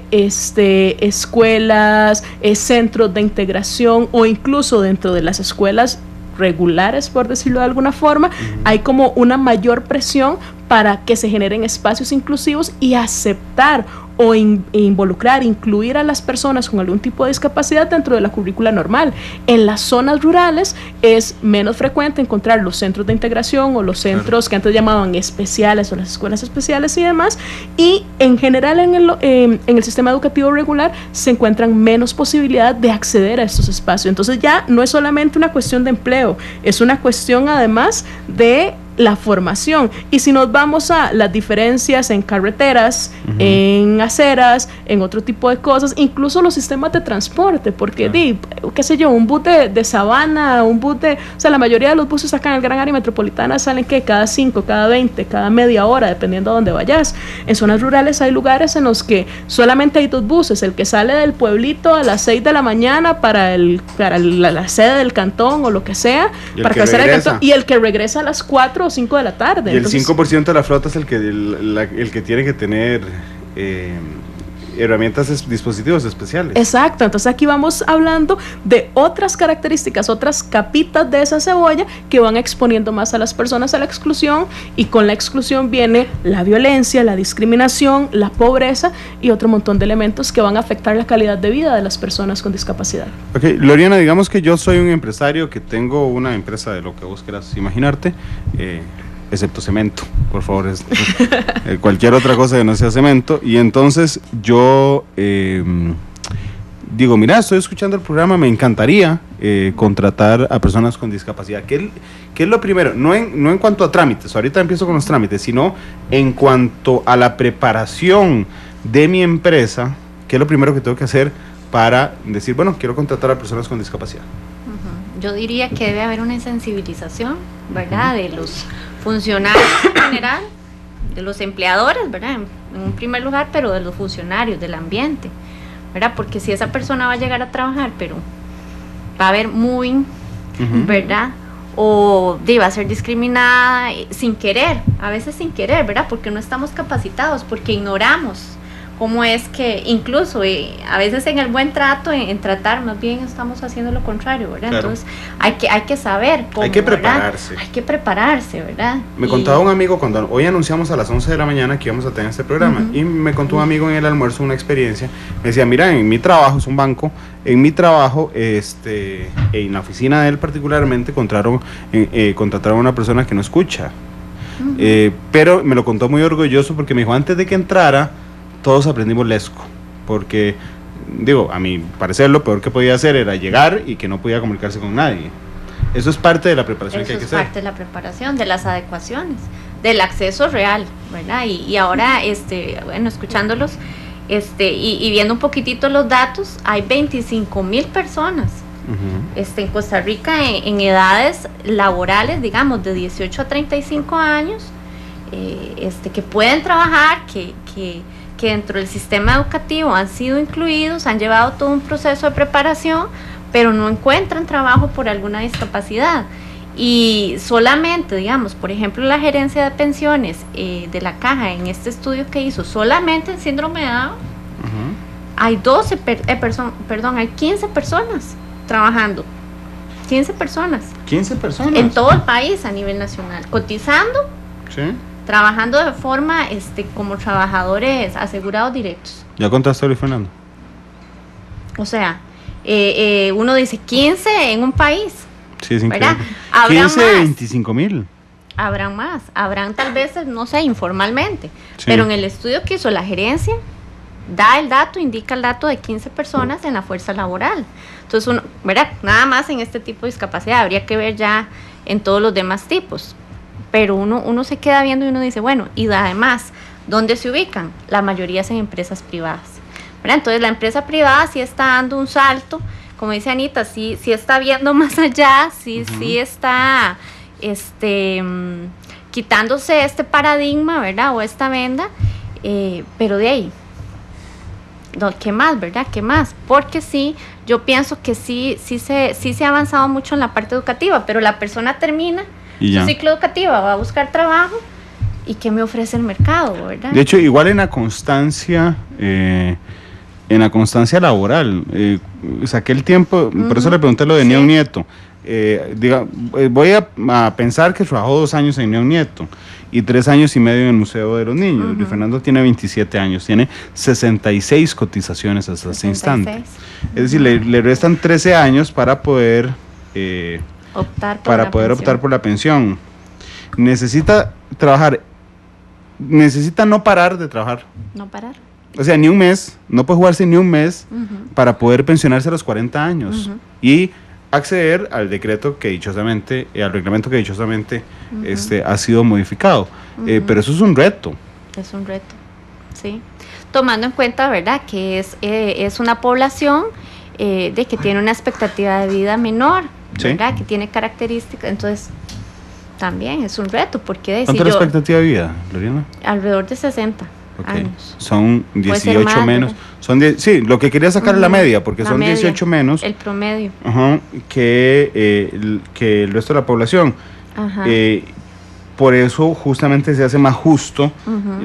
[SPEAKER 2] escuelas, centros de integración, o incluso dentro de las escuelas regulares, por decirlo de alguna forma, hay como una mayor presión para que se generen espacios inclusivos y aceptar o involucrar, incluir a las personas con algún tipo de discapacidad dentro de la currícula normal. En las zonas rurales es menos frecuente encontrar los centros de integración o los centros que antes llamaban especiales o las escuelas especiales y demás, y en general en el sistema educativo regular se encuentran menos posibilidades de acceder a estos espacios. Entonces ya no es solamente una cuestión de empleo, es una cuestión además de la formación. Y si nos vamos a las diferencias en carreteras, en aceras, en otro tipo de cosas, incluso los sistemas de transporte, porque qué sé yo, un bus de Sabana, o sea, la mayoría de los buses acá en el gran área metropolitana salen que cada 5, cada 20, cada media hora, dependiendo a dónde vayas. En zonas rurales hay lugares en los que solamente hay 2 buses, el que sale del pueblito a las 6 de la mañana para la sede del cantón o lo que sea, para crecer el cantón, y el que regresa a las 4 o 5 de la tarde. Y entonces, el 5% de la flota es el que tiene que tener
[SPEAKER 1] herramientas, dispositivos especiales.
[SPEAKER 2] Exacto, entonces aquí vamos hablando de otras características, otras capitas de esa cebolla que van exponiendo más a las personas a la exclusión, y con la exclusión viene la violencia, la discriminación, la pobreza y otro montón de elementos que van a afectar la calidad de vida de las personas con discapacidad.
[SPEAKER 1] Ok, Loriana, digamos que yo soy un empresario que tengo una empresa de lo que vos quieras imaginarte, excepto cemento, por favor, cualquier otra cosa que no sea cemento, y entonces yo digo, mira, estoy escuchando el programa, me encantaría contratar a personas con discapacidad. ¿Qué es lo primero? No en cuanto a trámites, ahorita empiezo con los trámites, sino en cuanto a la preparación de mi empresa. ¿Qué es lo primero que tengo que hacer para decir, bueno, quiero contratar a personas con discapacidad?
[SPEAKER 3] Yo diría que debe haber una sensibilización, ¿verdad?, de los funcionarios en general, de los empleadores, ¿verdad?, en un primer lugar, pero de los funcionarios, del ambiente, ¿verdad?, porque si esa persona va a llegar a trabajar, pero va a haber muy, ¿verdad?, o va a ser discriminada sin querer, a veces sin querer, ¿verdad?, porque no estamos capacitados, porque ignoramos cómo es que incluso a veces en el buen trato, en tratar, más bien estamos haciendo lo contrario, ¿verdad? Claro. Entonces hay que saber cómo, hay que prepararse, ¿verdad? Hay que prepararse, ¿verdad?
[SPEAKER 1] Me contaba un amigo, cuando hoy anunciamos a las 11 de la mañana que íbamos a tener este programa, y me contó un amigo en el almuerzo una experiencia. Me decía, mira, en mi trabajo, es un banco, en mi trabajo, en la oficina de él particularmente, contrataron a una persona que no escucha, pero me lo contó muy orgulloso porque me dijo, antes de que entrara, todos aprendimos lesco, porque, digo, a mi parecer lo peor que podía hacer era llegar y que no podía comunicarse con nadie. Eso es parte de la preparación que hay que hacer. Eso es parte
[SPEAKER 3] de la preparación, de las adecuaciones, del acceso real, ¿verdad? Y ahora, bueno, escuchándolos, y viendo un poquitito los datos, hay 25,000 personas en Costa Rica en edades laborales, digamos, de 18 a 35 años, que pueden trabajar, que dentro del sistema educativo han sido incluidos, han llevado todo un proceso de preparación, pero no encuentran trabajo por alguna discapacidad. Y solamente, digamos, por ejemplo, la gerencia de pensiones de la Caja, en este estudio que hizo, solamente en síndrome de Down, hay 15 personas trabajando. 15 personas.
[SPEAKER 1] 15 personas.
[SPEAKER 3] En todo el país a nivel nacional, cotizando. Sí. Trabajando de forma como trabajadores asegurados directos.
[SPEAKER 1] ¿Ya contaste, Luis Fernando?
[SPEAKER 3] O sea, uno dice 15 en un país.
[SPEAKER 1] Sí, es increíble. 15 de 25,000.
[SPEAKER 3] Habrán más, habrán tal vez, no sé, informalmente. Sí. Pero en el estudio que hizo la gerencia, indica el dato de 15 personas en la fuerza laboral. Entonces, uno, ¿verdad? Nada más en este tipo de discapacidad, habría que ver ya en todos los demás tipos. Pero uno se queda viendo y uno dice, bueno, y además, ¿dónde se ubican? La mayoría es en empresas privadas, ¿verdad? Entonces la empresa privada sí está dando un salto, como dice Anita, sí está viendo más allá, sí está quitándose este paradigma, ¿verdad? O esta venda, pero de ahí, ¿qué más, verdad? ¿Qué más? Porque sí, yo pienso que sí se ha avanzado mucho en la parte educativa, pero la persona termina su ciclo educativo, va a buscar trabajo, y ¿qué me ofrece el mercado, verdad? De
[SPEAKER 1] hecho, igual en la constancia laboral, saqué el tiempo, por eso le pregunté lo de Neon Nieto. Voy a pensar que trabajó 2 años en Neon Nieto y 3 años y medio en el Museo de los Niños. Luis Fernando tiene 27 años, tiene 66 cotizaciones hasta ese instante. Es decir, le restan 13 años para poder optar por la pensión. Necesita trabajar, necesita no parar de trabajar.
[SPEAKER 3] No parar.
[SPEAKER 1] O sea, ni un mes, no puede jugarse ni un mes para poder pensionarse a los 40 años y acceder al decreto que dichosamente, al reglamento que dichosamente ha sido modificado. Pero eso es un reto.
[SPEAKER 3] Es un reto, sí. Tomando en cuenta, ¿verdad?, que es una población de que tiene una expectativa de vida menor, ¿verdad?, que tiene características, entonces también es un reto, porque
[SPEAKER 1] ¿cuánto es la expectativa de vida, Loriana?
[SPEAKER 3] Alrededor de 60 años.
[SPEAKER 1] Son 18 más, menos. Sí, lo que quería sacar es la media, porque son media, 18 menos.
[SPEAKER 3] El promedio.
[SPEAKER 1] Que el resto de la población. por eso justamente se hace más justo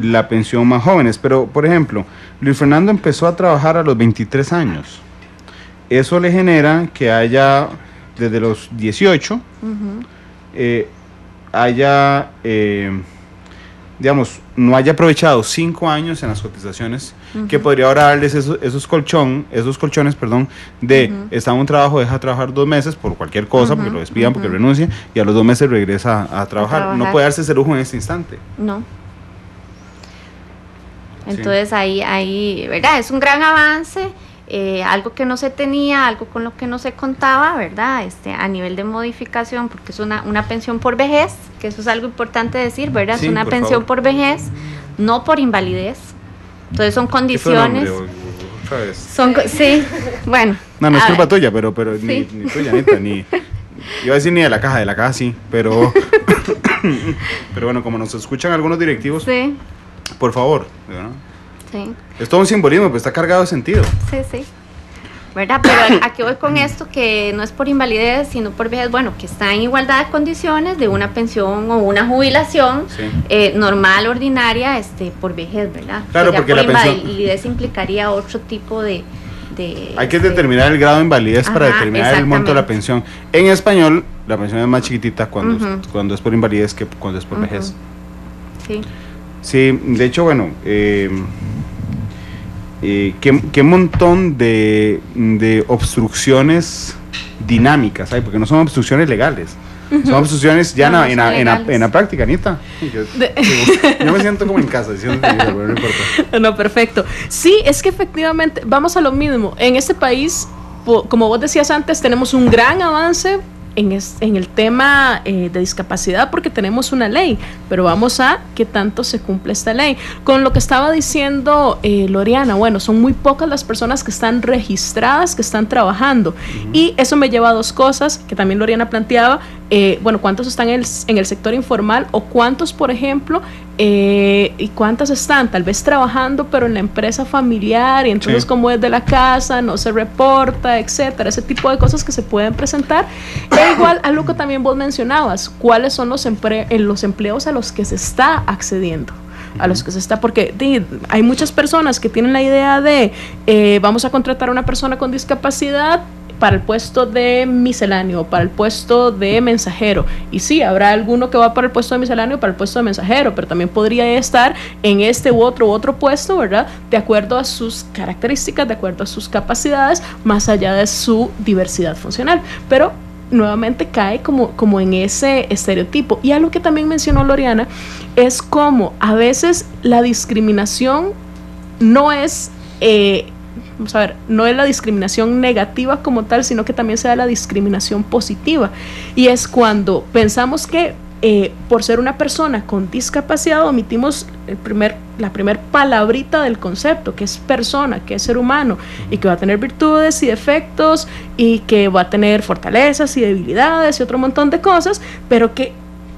[SPEAKER 1] la pensión más jóvenes. Pero, por ejemplo, Luis Fernando empezó a trabajar a los 23 años. Eso le genera que haya, desde los 18, digamos, no haya aprovechado 5 años en las cotizaciones, que podría ahora darles esos colchones, de está en un trabajo, deja trabajar 2 meses por cualquier cosa, porque lo despidan, porque renuncia, y a los 2 meses regresa a trabajar. No puede darse ese lujo en este instante.
[SPEAKER 3] No. Entonces ahí, ¿verdad? Es un gran avance, algo que no se tenía, algo con lo que no se contaba, ¿verdad? A nivel de modificación, porque es una pensión por vejez, que eso es algo importante decir, ¿verdad?
[SPEAKER 1] Sí,
[SPEAKER 3] es una pensión por vejez, no por invalidez. Entonces son condiciones.
[SPEAKER 1] Otra vez.
[SPEAKER 3] Sí, bueno.
[SPEAKER 1] No es culpa tuya, pero sí. ni tuya, Anita, ni. Iba a decir ni de la caja sí, pero. Pero bueno, como nos escuchan algunos directivos,
[SPEAKER 3] sí.
[SPEAKER 1] Por favor, ¿verdad?
[SPEAKER 3] Sí.
[SPEAKER 1] Es todo un simbolismo, pero está cargado de sentido.
[SPEAKER 3] Sí. ¿Verdad? Pero ¿a qué voy con esto? Que no es por invalidez, sino por vejez, bueno, que está en igualdad de condiciones de una pensión o una jubilación normal, ordinaria, por vejez, ¿verdad?
[SPEAKER 1] Claro,
[SPEAKER 3] que
[SPEAKER 1] porque
[SPEAKER 3] por
[SPEAKER 1] la pensión...
[SPEAKER 3] invalidez implicaría otro tipo de
[SPEAKER 1] hay que determinar el grado de invalidez para determinar el monto de la pensión. En español, la pensión es más chiquitita cuando es por invalidez que cuando es por vejez.
[SPEAKER 3] Sí.
[SPEAKER 1] Sí, de hecho, bueno, ¿qué montón de obstrucciones dinámicas hay? Porque no son obstrucciones legales, son obstrucciones ya en la práctica, Anita. Yo me siento como en casa diciendo pero no importa.
[SPEAKER 2] No, perfecto. Sí, es que efectivamente vamos a lo mismo. En este país, como vos decías antes, tenemos un gran avance en el tema de discapacidad porque tenemos una ley, pero vamos a qué tanto se cumple esta ley. Con lo que estaba diciendo Loriana, bueno, son muy pocas las personas que están registradas, que están trabajando, y eso me lleva a 2 cosas que también Loriana planteaba. Bueno, ¿cuántos están en el sector informal o cuántos, por ejemplo, y cuántas están tal vez trabajando pero en la empresa familiar y entonces como es de la casa, no se reporta, etcétera? Ese tipo de cosas que se pueden presentar. E igual algo que también vos mencionabas, ¿cuáles son los empleos a los que se está accediendo? A los que se está, porque hay muchas personas que tienen la idea de vamos a contratar a una persona con discapacidad para el puesto de misceláneo, para el puesto de mensajero, y sí, habrá alguno que va para el puesto de misceláneo, para el puesto de mensajero, pero también podría estar en este u otro puesto, ¿verdad? De acuerdo a sus características, de acuerdo a sus capacidades, más allá de su diversidad funcional, pero nuevamente cae como en ese estereotipo. Y algo que también mencionó Loriana es como a veces la discriminación no es vamos a ver, no es la discriminación negativa como tal, sino que también se da la discriminación positiva, y es cuando pensamos que por ser una persona con discapacidad omitimos la primer palabrita del concepto, que es persona, que es ser humano, y que va a tener virtudes y defectos, y que va a tener fortalezas y debilidades y otro montón de cosas, pero que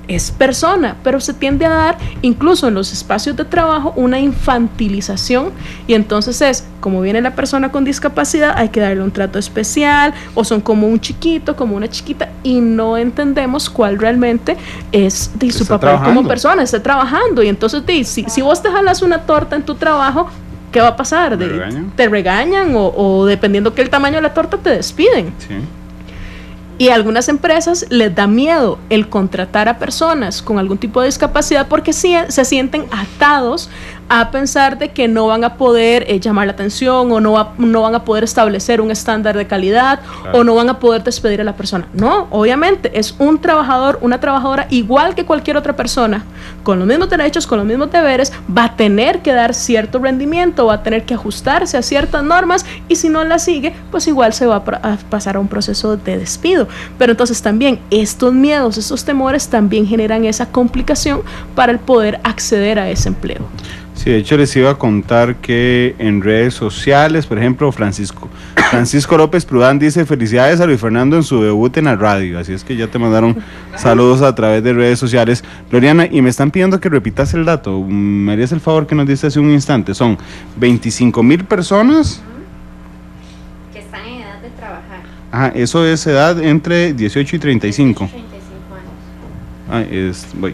[SPEAKER 2] es persona, pero se tiende a dar incluso en los espacios de trabajo una infantilización, y entonces es como viene la persona con discapacidad, hay que darle un trato especial, o son como un chiquito, como una chiquita, y no entendemos cuál realmente es su papel como persona, está trabajando. Y entonces si vos te jalas una torta en tu trabajo, ¿qué va a pasar? Te regañan o dependiendo que el tamaño de la torta te despiden. Sí. Y a algunas empresas les da miedo el contratar a personas con algún tipo de discapacidad porque se sienten atados a pensar de que no van a poder llamar la atención, o no van a poder establecer un estándar de calidad, claro, o no van a poder despedir a la persona. No, obviamente es un trabajador, una trabajadora igual que cualquier otra persona, con los mismos derechos, con los mismos deberes, va a tener que dar cierto rendimiento, va a tener que ajustarse a ciertas normas, y si no las sigue, pues igual se va a pasar a un proceso de despido. Pero entonces también estos miedos, estos temores también generan esa complicación para el poder acceder a ese empleo.
[SPEAKER 1] Sí, de hecho les iba a contar que en redes sociales, por ejemplo, Francisco López Prudán dice: felicidades a Luis Fernando en su debut en la radio. Así es que ya te mandaron saludos a través de redes sociales. Loriana, y me están pidiendo que repitas el dato. ¿Me harías el favor que nos diste hace un instante? Son 25,000 personas
[SPEAKER 3] que están en edad de trabajar.
[SPEAKER 1] Ajá, eso es edad entre 18 y 35.
[SPEAKER 3] 35 años.
[SPEAKER 1] Voy.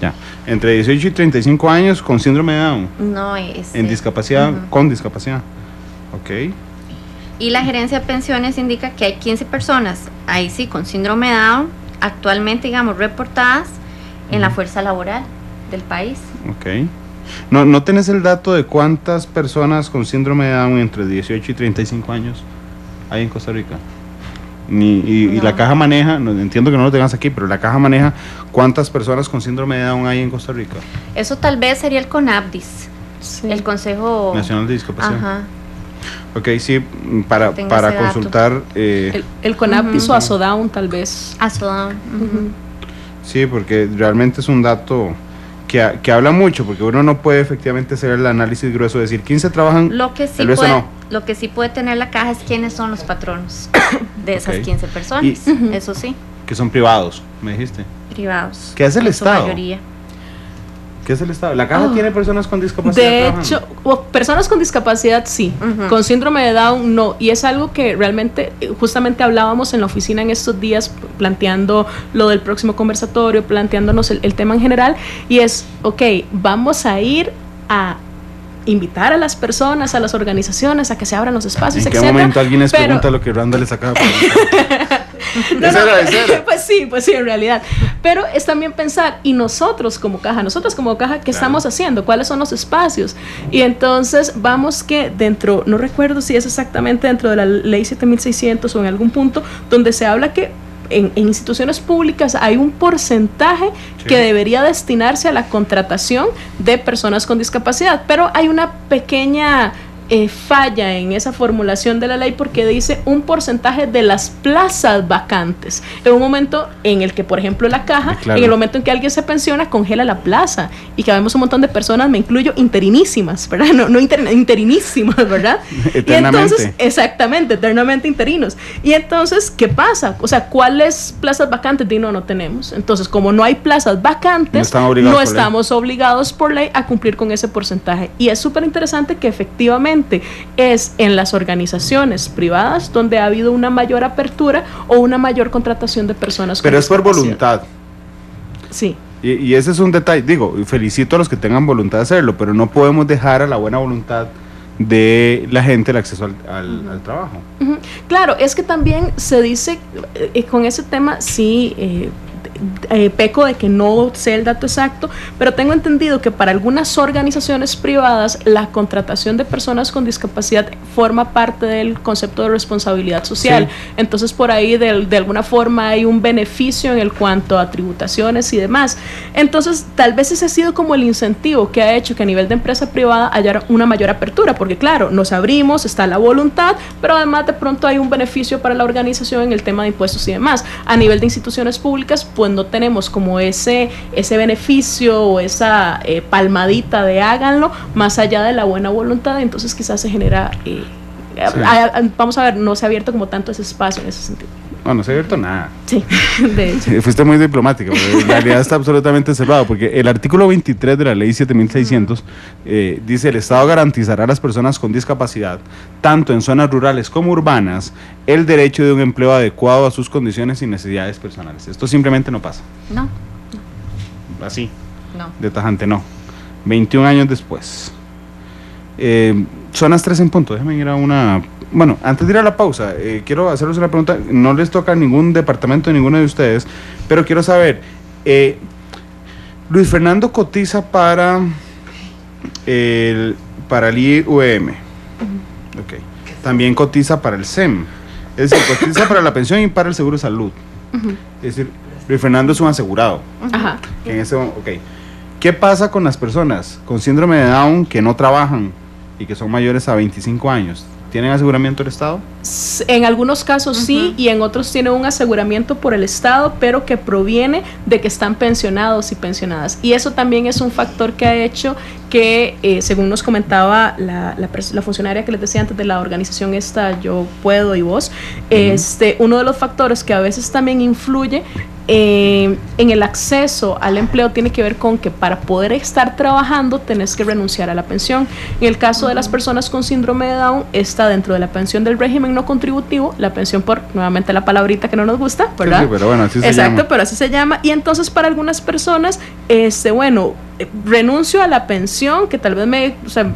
[SPEAKER 1] Ya. Entre 18 y 35 años con síndrome de Down.
[SPEAKER 3] No,
[SPEAKER 1] En discapacidad, con discapacidad. Ok.
[SPEAKER 3] Y la gerencia de pensiones indica que hay 15 personas, ahí sí, con síndrome de Down, actualmente, digamos, reportadas en la fuerza laboral del país.
[SPEAKER 1] Ok. ¿No tenés el dato de cuántas personas con síndrome de Down entre 18 y 35 años hay en Costa Rica? Y la caja maneja, entiendo que no lo tengas aquí, pero la caja maneja cuántas personas con síndrome de Down hay en Costa Rica.
[SPEAKER 3] Eso tal vez sería el CONAPDIS,
[SPEAKER 2] Sí.
[SPEAKER 3] el Consejo
[SPEAKER 1] Nacional de Discapacidad.
[SPEAKER 3] Ajá.
[SPEAKER 1] Ok, sí, para
[SPEAKER 3] Tengo ese
[SPEAKER 1] consultar.
[SPEAKER 2] El CONAPDIS o ASODAUN tal vez.
[SPEAKER 3] ASODAUN.
[SPEAKER 1] Sí, porque realmente es un dato que habla mucho, porque uno no puede efectivamente hacer el análisis grueso, decir 15 trabajan,
[SPEAKER 3] Lo que sí
[SPEAKER 1] tal vez
[SPEAKER 3] puede,
[SPEAKER 1] no.
[SPEAKER 3] lo que sí puede tener la caja es quiénes son los patronos de esas
[SPEAKER 1] Ok.
[SPEAKER 3] 15 personas. Eso sí,
[SPEAKER 1] Que son privados, me dijiste.
[SPEAKER 3] privados.
[SPEAKER 1] ¿Qué hace el
[SPEAKER 3] en su
[SPEAKER 1] Estado?
[SPEAKER 3] mayoría.
[SPEAKER 1] ¿Qué es el Estado? ¿La caja tiene personas con discapacidad
[SPEAKER 2] De
[SPEAKER 1] trabajando?
[SPEAKER 2] hecho, personas con discapacidad sí,
[SPEAKER 3] Ujú.
[SPEAKER 2] con síndrome de Down no, y es algo que realmente, justamente hablábamos en la oficina en estos días, planteando lo del próximo conversatorio, planteándonos el tema en general, y es, ok, vamos a ir a invitar a las personas, a las organizaciones, a que se abran los espacios,
[SPEAKER 1] ¿En qué
[SPEAKER 2] etcétera,
[SPEAKER 1] momento alguien les
[SPEAKER 2] pero-
[SPEAKER 1] pregunta lo que Randa les acaba de preguntar?
[SPEAKER 2] No,
[SPEAKER 1] ¿Es era, es era?
[SPEAKER 2] Pues sí, en realidad. Pero es también pensar, y nosotros como caja, ¿qué estamos haciendo? ¿Cuáles son los espacios? Y entonces vamos que dentro, no recuerdo si es exactamente dentro de la ley 7600 o en algún punto, donde se habla que en instituciones públicas hay un porcentaje
[SPEAKER 1] Sí.
[SPEAKER 2] que debería destinarse a la contratación de personas con discapacidad, pero hay una pequeña falla en esa formulación de la ley porque dice un porcentaje de las plazas vacantes en un momento en el que, por ejemplo, la caja,
[SPEAKER 1] Claro.
[SPEAKER 2] en el momento en que alguien se pensiona, congela la plaza y que vemos un montón de personas, me incluyo, interinísimas, ¿verdad? No interinísimas, ¿verdad? Y
[SPEAKER 1] Eternamente.
[SPEAKER 2] entonces, exactamente, eternamente interinos. Y entonces, ¿qué pasa? O sea, ¿cuáles plazas vacantes? No tenemos. Entonces, como no hay plazas vacantes,
[SPEAKER 1] No están obligados
[SPEAKER 2] no
[SPEAKER 1] por ley.
[SPEAKER 2] estamos obligados por ley a cumplir con ese porcentaje. Y es súper interesante que efectivamente es en las organizaciones privadas donde ha habido una mayor apertura o una mayor contratación de personas con
[SPEAKER 1] Pero es por
[SPEAKER 2] discapacidad.
[SPEAKER 1] voluntad.
[SPEAKER 2] Sí.
[SPEAKER 1] Y ese es un detalle, digo, felicito a los que tengan voluntad de hacerlo, pero no podemos dejar a la buena voluntad de la gente el acceso al trabajo.
[SPEAKER 2] Ujú. Claro, es que también se dice, con ese tema sí, peco de que no sé el dato exacto, pero tengo entendido que para algunas organizaciones privadas la contratación de personas con discapacidad forma parte del concepto de responsabilidad social.
[SPEAKER 1] Sí.
[SPEAKER 2] Entonces por ahí de alguna forma hay un beneficio en el cuanto a tributaciones y demás. Entonces tal vez ese ha sido como el incentivo que ha hecho que a nivel de empresa privada haya una mayor apertura, porque claro, nos abrimos, está la voluntad, pero además de pronto hay un beneficio para la organización en el tema de impuestos y demás. A nivel de instituciones públicas, pues no tenemos como ese beneficio o esa palmadita de háganlo, más allá de la buena voluntad, entonces quizás se genera, vamos a ver, no se ha abierto como tanto ese espacio en ese sentido.
[SPEAKER 1] No se ha abierto nada.
[SPEAKER 2] Sí, de hecho.
[SPEAKER 1] Fuiste muy diplomático, pero en realidad está absolutamente cerrado, porque el artículo 23 de la ley 7600 dice: el Estado garantizará a las personas con discapacidad, tanto en zonas rurales como urbanas, el derecho de un empleo adecuado a sus condiciones y necesidades personales. Esto simplemente no pasa,
[SPEAKER 3] No,
[SPEAKER 1] así,
[SPEAKER 3] no.
[SPEAKER 1] de tajante no. 21 años después. Son las 3 en punto, déjenme ir a una... Bueno, antes de ir a la pausa, quiero hacerles una pregunta. No les toca a ningún departamento de ninguno de ustedes, pero quiero saber, Luis Fernando cotiza para el IUM. Ok. También cotiza para el SEM. Es decir, cotiza para la pensión y para el seguro de salud. Es decir, Luis Fernando es un asegurado.
[SPEAKER 2] Ajá.
[SPEAKER 1] Que en ese, ok. ¿Qué pasa con las personas con síndrome de Down que no trabajan y que son mayores a 25 años? ¿Tienen aseguramiento del Estado?
[SPEAKER 2] En algunos casos sí, y en otros tienen un aseguramiento por el Estado, pero que proviene de que están pensionados y pensionadas. Y eso también es un factor que ha hecho que, según nos comentaba la funcionaria que les decía antes de la organización esta, Yo Puedo y Vos, uno de los factores que a veces también influye en el acceso al empleo tiene que ver con que para poder estar trabajando tenés que renunciar a la pensión. En el caso de las personas con síndrome de Down, está dentro de la pensión del régimen no contributivo, la pensión por, nuevamente la palabrita que no nos gusta, ¿verdad?
[SPEAKER 1] Sí, pero bueno, así se
[SPEAKER 2] Exacto,
[SPEAKER 1] llama.
[SPEAKER 2] pero así se llama. Y entonces para algunas personas, renuncio a la pensión que tal vez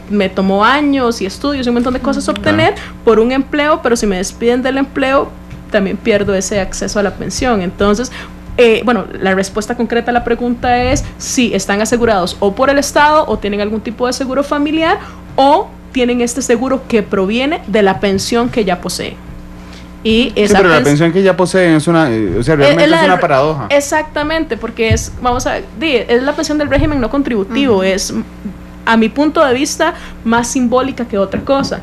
[SPEAKER 2] me tomó años y estudios y un montón de cosas obtener por un empleo, pero si me despiden del empleo también pierdo ese acceso a la pensión. Entonces, la respuesta concreta a la pregunta es si están asegurados o por el Estado o tienen algún tipo de seguro familiar o tienen este seguro que proviene de la pensión que ya poseen. Y esa
[SPEAKER 1] pero la pensión que ya poseen es una, realmente es una paradoja.
[SPEAKER 2] Exactamente, porque es la pensión del régimen no contributivo, es, a mi punto de vista, más simbólica que otra cosa.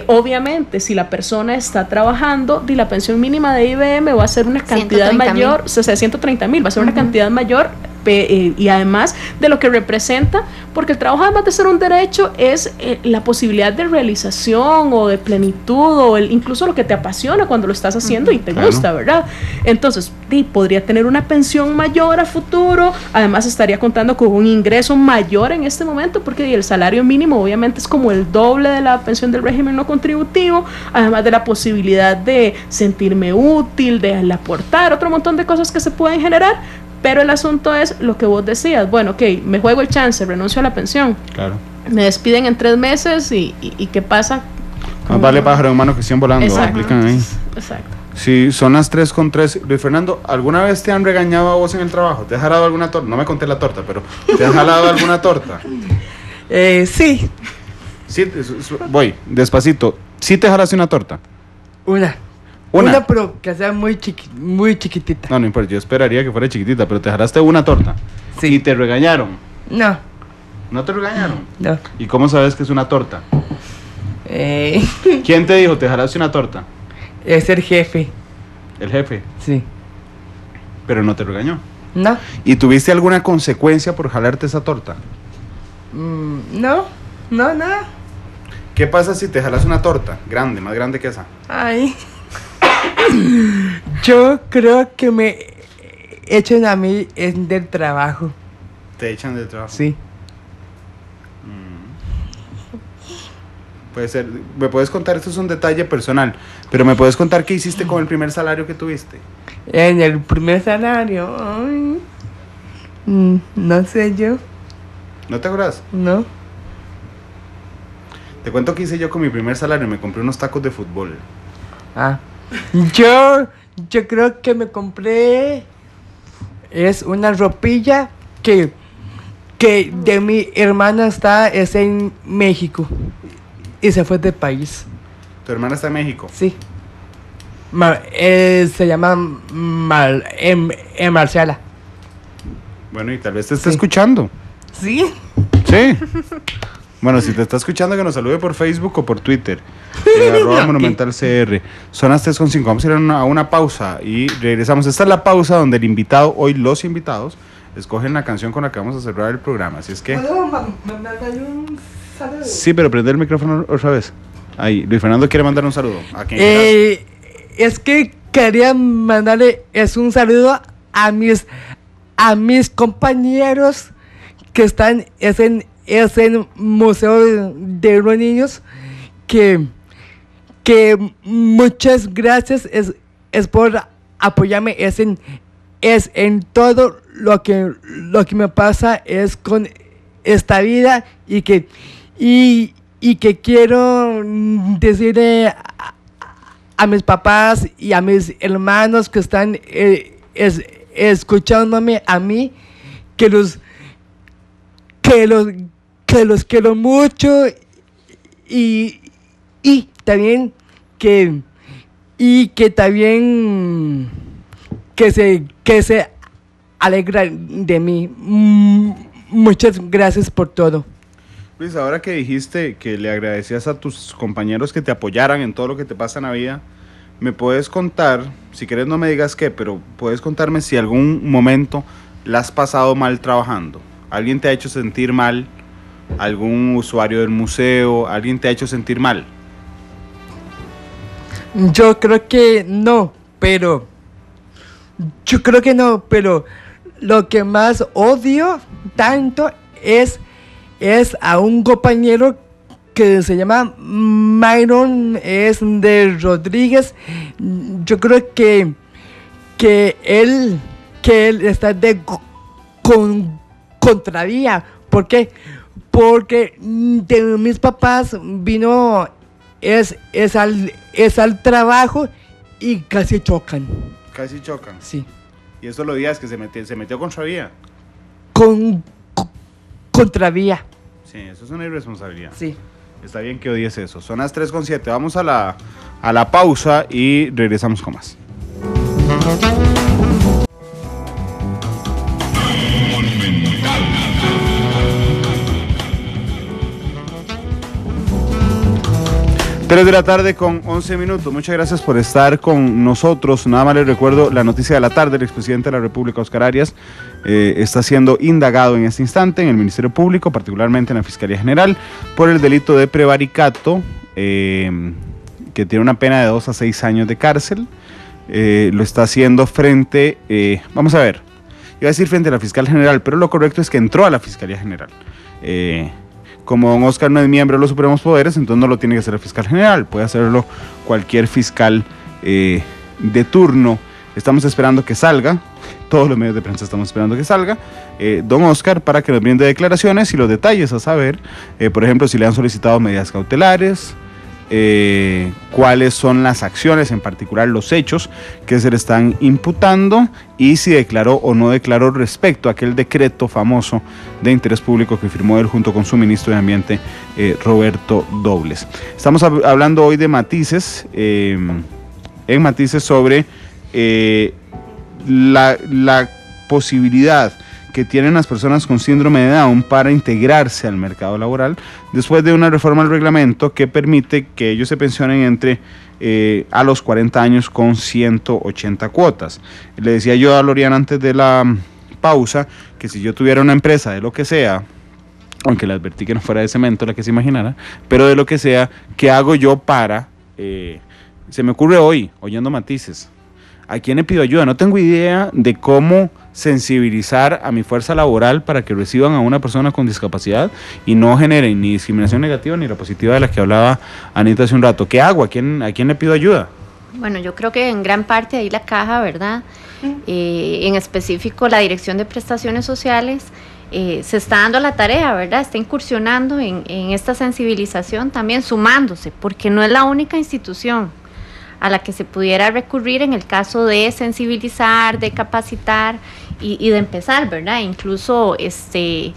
[SPEAKER 2] Obviamente, si la persona está trabajando, la pensión mínima de IBM va a ser una cantidad mayor, 130,000, va a ser una cantidad mayor, y además de lo que representa, porque el trabajo, además de ser un derecho, es la posibilidad de realización o de plenitud o incluso lo que te apasiona cuando lo estás haciendo y te gusta, ¿verdad? Entonces, podría tener una pensión mayor a futuro, además estaría contando con un ingreso mayor en este momento, porque el salario mínimo obviamente es como el doble de la pensión del régimen no contributivo, además de la posibilidad de sentirme útil, de aportar, otro montón de cosas que se pueden generar. Pero el asunto es lo que vos decías, me juego el chance, renuncio a la pensión. Claro. Me despiden en 3 meses y ¿qué pasa?
[SPEAKER 1] Más vale pájaro en mano que 100 volando.
[SPEAKER 2] Exacto.
[SPEAKER 1] Aplican ahí.
[SPEAKER 2] Exacto.
[SPEAKER 1] Sí, son las 3:03. Luis Fernando, ¿alguna vez te han regañado a vos en el trabajo? ¿Te has jalado alguna torta? No me conté la torta, pero ¿te has jalado alguna torta?
[SPEAKER 4] Sí.
[SPEAKER 1] Sí, voy, despacito. ¿Sí te jalaste una torta?
[SPEAKER 4] Una, pero que sea muy chiquitita.
[SPEAKER 1] No importa, yo esperaría que fuera chiquitita, pero te jalaste una torta.
[SPEAKER 4] Sí.
[SPEAKER 1] ¿Y te regañaron?
[SPEAKER 4] No.
[SPEAKER 1] ¿No te regañaron?
[SPEAKER 4] No.
[SPEAKER 1] ¿Y cómo sabes que es una torta? ¿Quién te dijo te jalaste una torta?
[SPEAKER 4] Es el jefe.
[SPEAKER 1] ¿El jefe?
[SPEAKER 4] Sí.
[SPEAKER 1] ¿Pero no te regañó?
[SPEAKER 4] No.
[SPEAKER 1] ¿Y tuviste alguna consecuencia por jalarte esa torta?
[SPEAKER 4] No, nada.
[SPEAKER 1] ¿Qué pasa si te jalas una torta grande, más grande que esa?
[SPEAKER 4] Ay. Yo creo que me echan a mí del trabajo.
[SPEAKER 1] ¿Te echan del trabajo?
[SPEAKER 4] Sí.
[SPEAKER 1] Puede ser. ¿Me puedes contar? Esto es un detalle personal, pero ¿me puedes contar qué hiciste con el primer salario que tuviste?
[SPEAKER 4] En el primer salario, no sé yo.
[SPEAKER 1] ¿No te acuerdas?
[SPEAKER 4] No.
[SPEAKER 1] Te cuento qué hice yo con mi primer salario. Me compré unos tacos de fútbol.
[SPEAKER 4] Yo creo que me compré una ropilla que de mi hermana es en México y se fue del país.
[SPEAKER 1] ¿Tu hermana está en México?
[SPEAKER 4] Sí. Se llama Marciala.
[SPEAKER 1] Bueno, y tal vez te esté escuchando.
[SPEAKER 4] ¿Sí?
[SPEAKER 1] Sí. Bueno, si te está escuchando, que nos salude por Facebook o por Twitter. @monumentalcr. Son las 3:05. Vamos a ir a una pausa y regresamos. Esta es la pausa donde el invitado, hoy los invitados, escogen la canción con la que vamos a cerrar el programa. Así es que...
[SPEAKER 4] ¿Puedo mandar un saludo?
[SPEAKER 1] Sí, pero prende el micrófono otra vez. Ahí, Luis Fernando quiere mandar un saludo. ¿A quién quieras?
[SPEAKER 4] Es que quería mandarle un saludo a mis compañeros que están en Museo de los Niños, que muchas gracias es por apoyarme, es en todo lo que me pasa es con esta vida y que quiero decirle a mis papás y a mis hermanos que están escuchándome a mí que los quiero mucho y también que se alegran de mí. Muchas gracias por todo.
[SPEAKER 1] Luis, ahora que dijiste que le agradecías a tus compañeros que te apoyaran en todo lo que te pasa en la vida, ¿me puedes contar, si quieres no me digas qué, pero puedes contarme si algún momento la has pasado mal trabajando? ¿Alguien te ha hecho sentir mal ¿Algún usuario del museo? ¿Alguien te ha hecho sentir mal?
[SPEAKER 4] Yo creo que no, pero lo que más odio tanto es a un compañero que se llama Myron, es de Rodríguez. Yo creo que él está de contravía. ¿Por qué? Porque de mis papás vino es al trabajo y casi chocan.
[SPEAKER 1] Casi chocan.
[SPEAKER 4] Sí.
[SPEAKER 1] Y eso lo días que se metió contravía.
[SPEAKER 4] Contravía.
[SPEAKER 1] Sí, eso es una irresponsabilidad.
[SPEAKER 4] Sí.
[SPEAKER 1] Está bien que odies eso. Son las 3:07. Vamos a la pausa y regresamos con más. Tres de la tarde con 11 minutos. Muchas gracias por estar con nosotros. Nada más les recuerdo la noticia de la tarde. El expresidente de la República, Óscar Arias, está siendo indagado en este instante en el Ministerio Público, particularmente en la Fiscalía General, por el delito de prevaricato, que tiene una pena de 2 a 6 años de cárcel. Lo está haciendo frente, vamos a ver, iba a decir frente a la Fiscal General, pero lo correcto es que entró a la Fiscalía General. Como don Óscar no es miembro de los Supremos Poderes, entonces no lo tiene que hacer el fiscal general, puede hacerlo cualquier fiscal de turno. Estamos esperando que salga, todos los medios de prensa estamos esperando que salga don Óscar para que nos brinde declaraciones y los detalles a saber, por ejemplo, si le han solicitado medidas cautelares, cuáles son las acciones, en particular los hechos que se le están imputando y si declaró o no declaró respecto a aquel decreto famoso de interés público que firmó él junto con su ministro de Ambiente, Roberto Dobles. Estamos hablando hoy de matices, sobre la posibilidad que tienen las personas con síndrome de Down para integrarse al mercado laboral después de una reforma al reglamento que permite que ellos se pensionen entre a los 40 años con 180 cuotas. Le decía yo a Loriana antes de la pausa que si yo tuviera una empresa de lo que sea, aunque le advertí que no fuera de cemento la que se imaginara, pero de lo que sea, ¿qué hago yo para? Se me ocurre hoy, oyendo matices, ¿a quién le pido ayuda? No tengo idea de cómo sensibilizar a mi fuerza laboral para que reciban a una persona con discapacidad y no generen ni discriminación negativa ni la positiva de la que hablaba Anita hace un rato. ¿Qué hago? ¿A quién le pido ayuda?
[SPEAKER 3] Bueno, yo creo que en gran parte ahí la caja, ¿verdad? En específico la Dirección de Prestaciones Sociales se está dando la tarea, ¿verdad? Está incursionando en esta sensibilización también, sumándose, porque no es la única institución a la que se pudiera recurrir en el caso de sensibilizar, de capacitar y de empezar, ¿verdad? Incluso de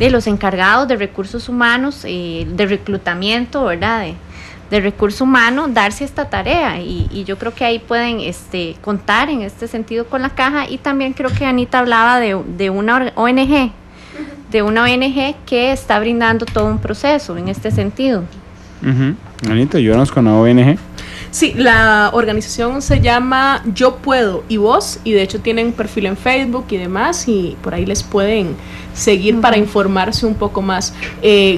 [SPEAKER 3] los encargados de recursos humanos, de reclutamiento, ¿verdad? De recurso humano, darse esta tarea y yo creo que ahí pueden contar en este sentido con la caja. Y también creo que Anita hablaba de una ONG, que está brindando todo un proceso en este sentido.
[SPEAKER 1] Anita, ayúdanos con la ONG.
[SPEAKER 2] Sí, la organización se llama Yo Puedo y Vos, y de hecho tienen perfil en Facebook y demás, y por ahí les pueden seguir para informarse un poco más.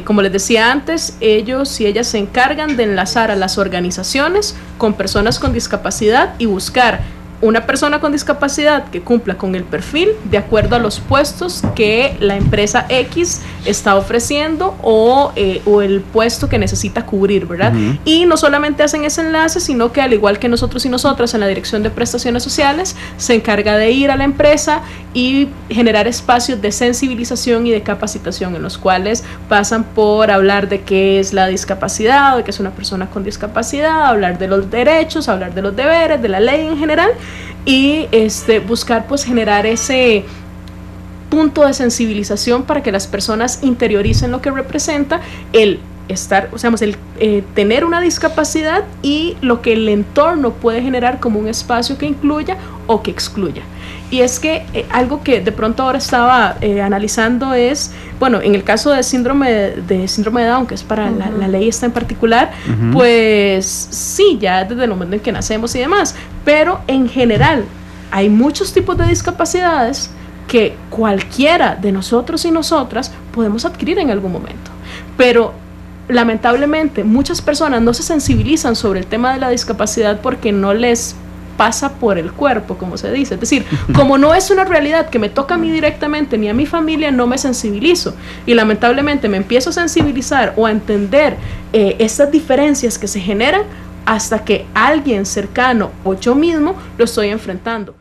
[SPEAKER 2] Como les decía antes, ellos y ellas se encargan de enlazar a las organizaciones con personas con discapacidad y buscar una persona con discapacidad que cumpla con el perfil de acuerdo a los puestos que la empresa X está ofreciendo o el puesto que necesita cubrir, ¿verdad? Uh-huh. Y no solamente hacen ese enlace, sino que al igual que nosotros y nosotras en la Dirección de Prestaciones Sociales, se encarga de ir a la empresa y generar espacios de sensibilización y de capacitación en los cuales pasan por hablar de qué es la discapacidad, de qué es una persona con discapacidad, hablar de los derechos, hablar de los deberes, de la ley en general, y buscar pues generar ese punto de sensibilización para que las personas interioricen lo que representa el estar, o sea, el tener una discapacidad y lo que el entorno puede generar como un espacio que incluya o que excluya. Y es que algo que de pronto ahora estaba analizando es, bueno, en el caso de síndrome de Down, que es para uh-huh. la ley esta en particular, uh-huh. pues sí, ya desde el momento en que nacemos y demás, pero en general hay muchos tipos de discapacidades que cualquiera de nosotros y nosotras podemos adquirir en algún momento. pero lamentablemente muchas personas no se sensibilizan sobre el tema de la discapacidad porque no les pasa por el cuerpo, como se dice. Es decir, como no es una realidad que me toca a mí directamente ni a mi familia, no me sensibilizo. Y lamentablemente me empiezo a sensibilizar o a entender estas diferencias que se generan hasta que alguien cercano o yo mismo lo estoy enfrentando.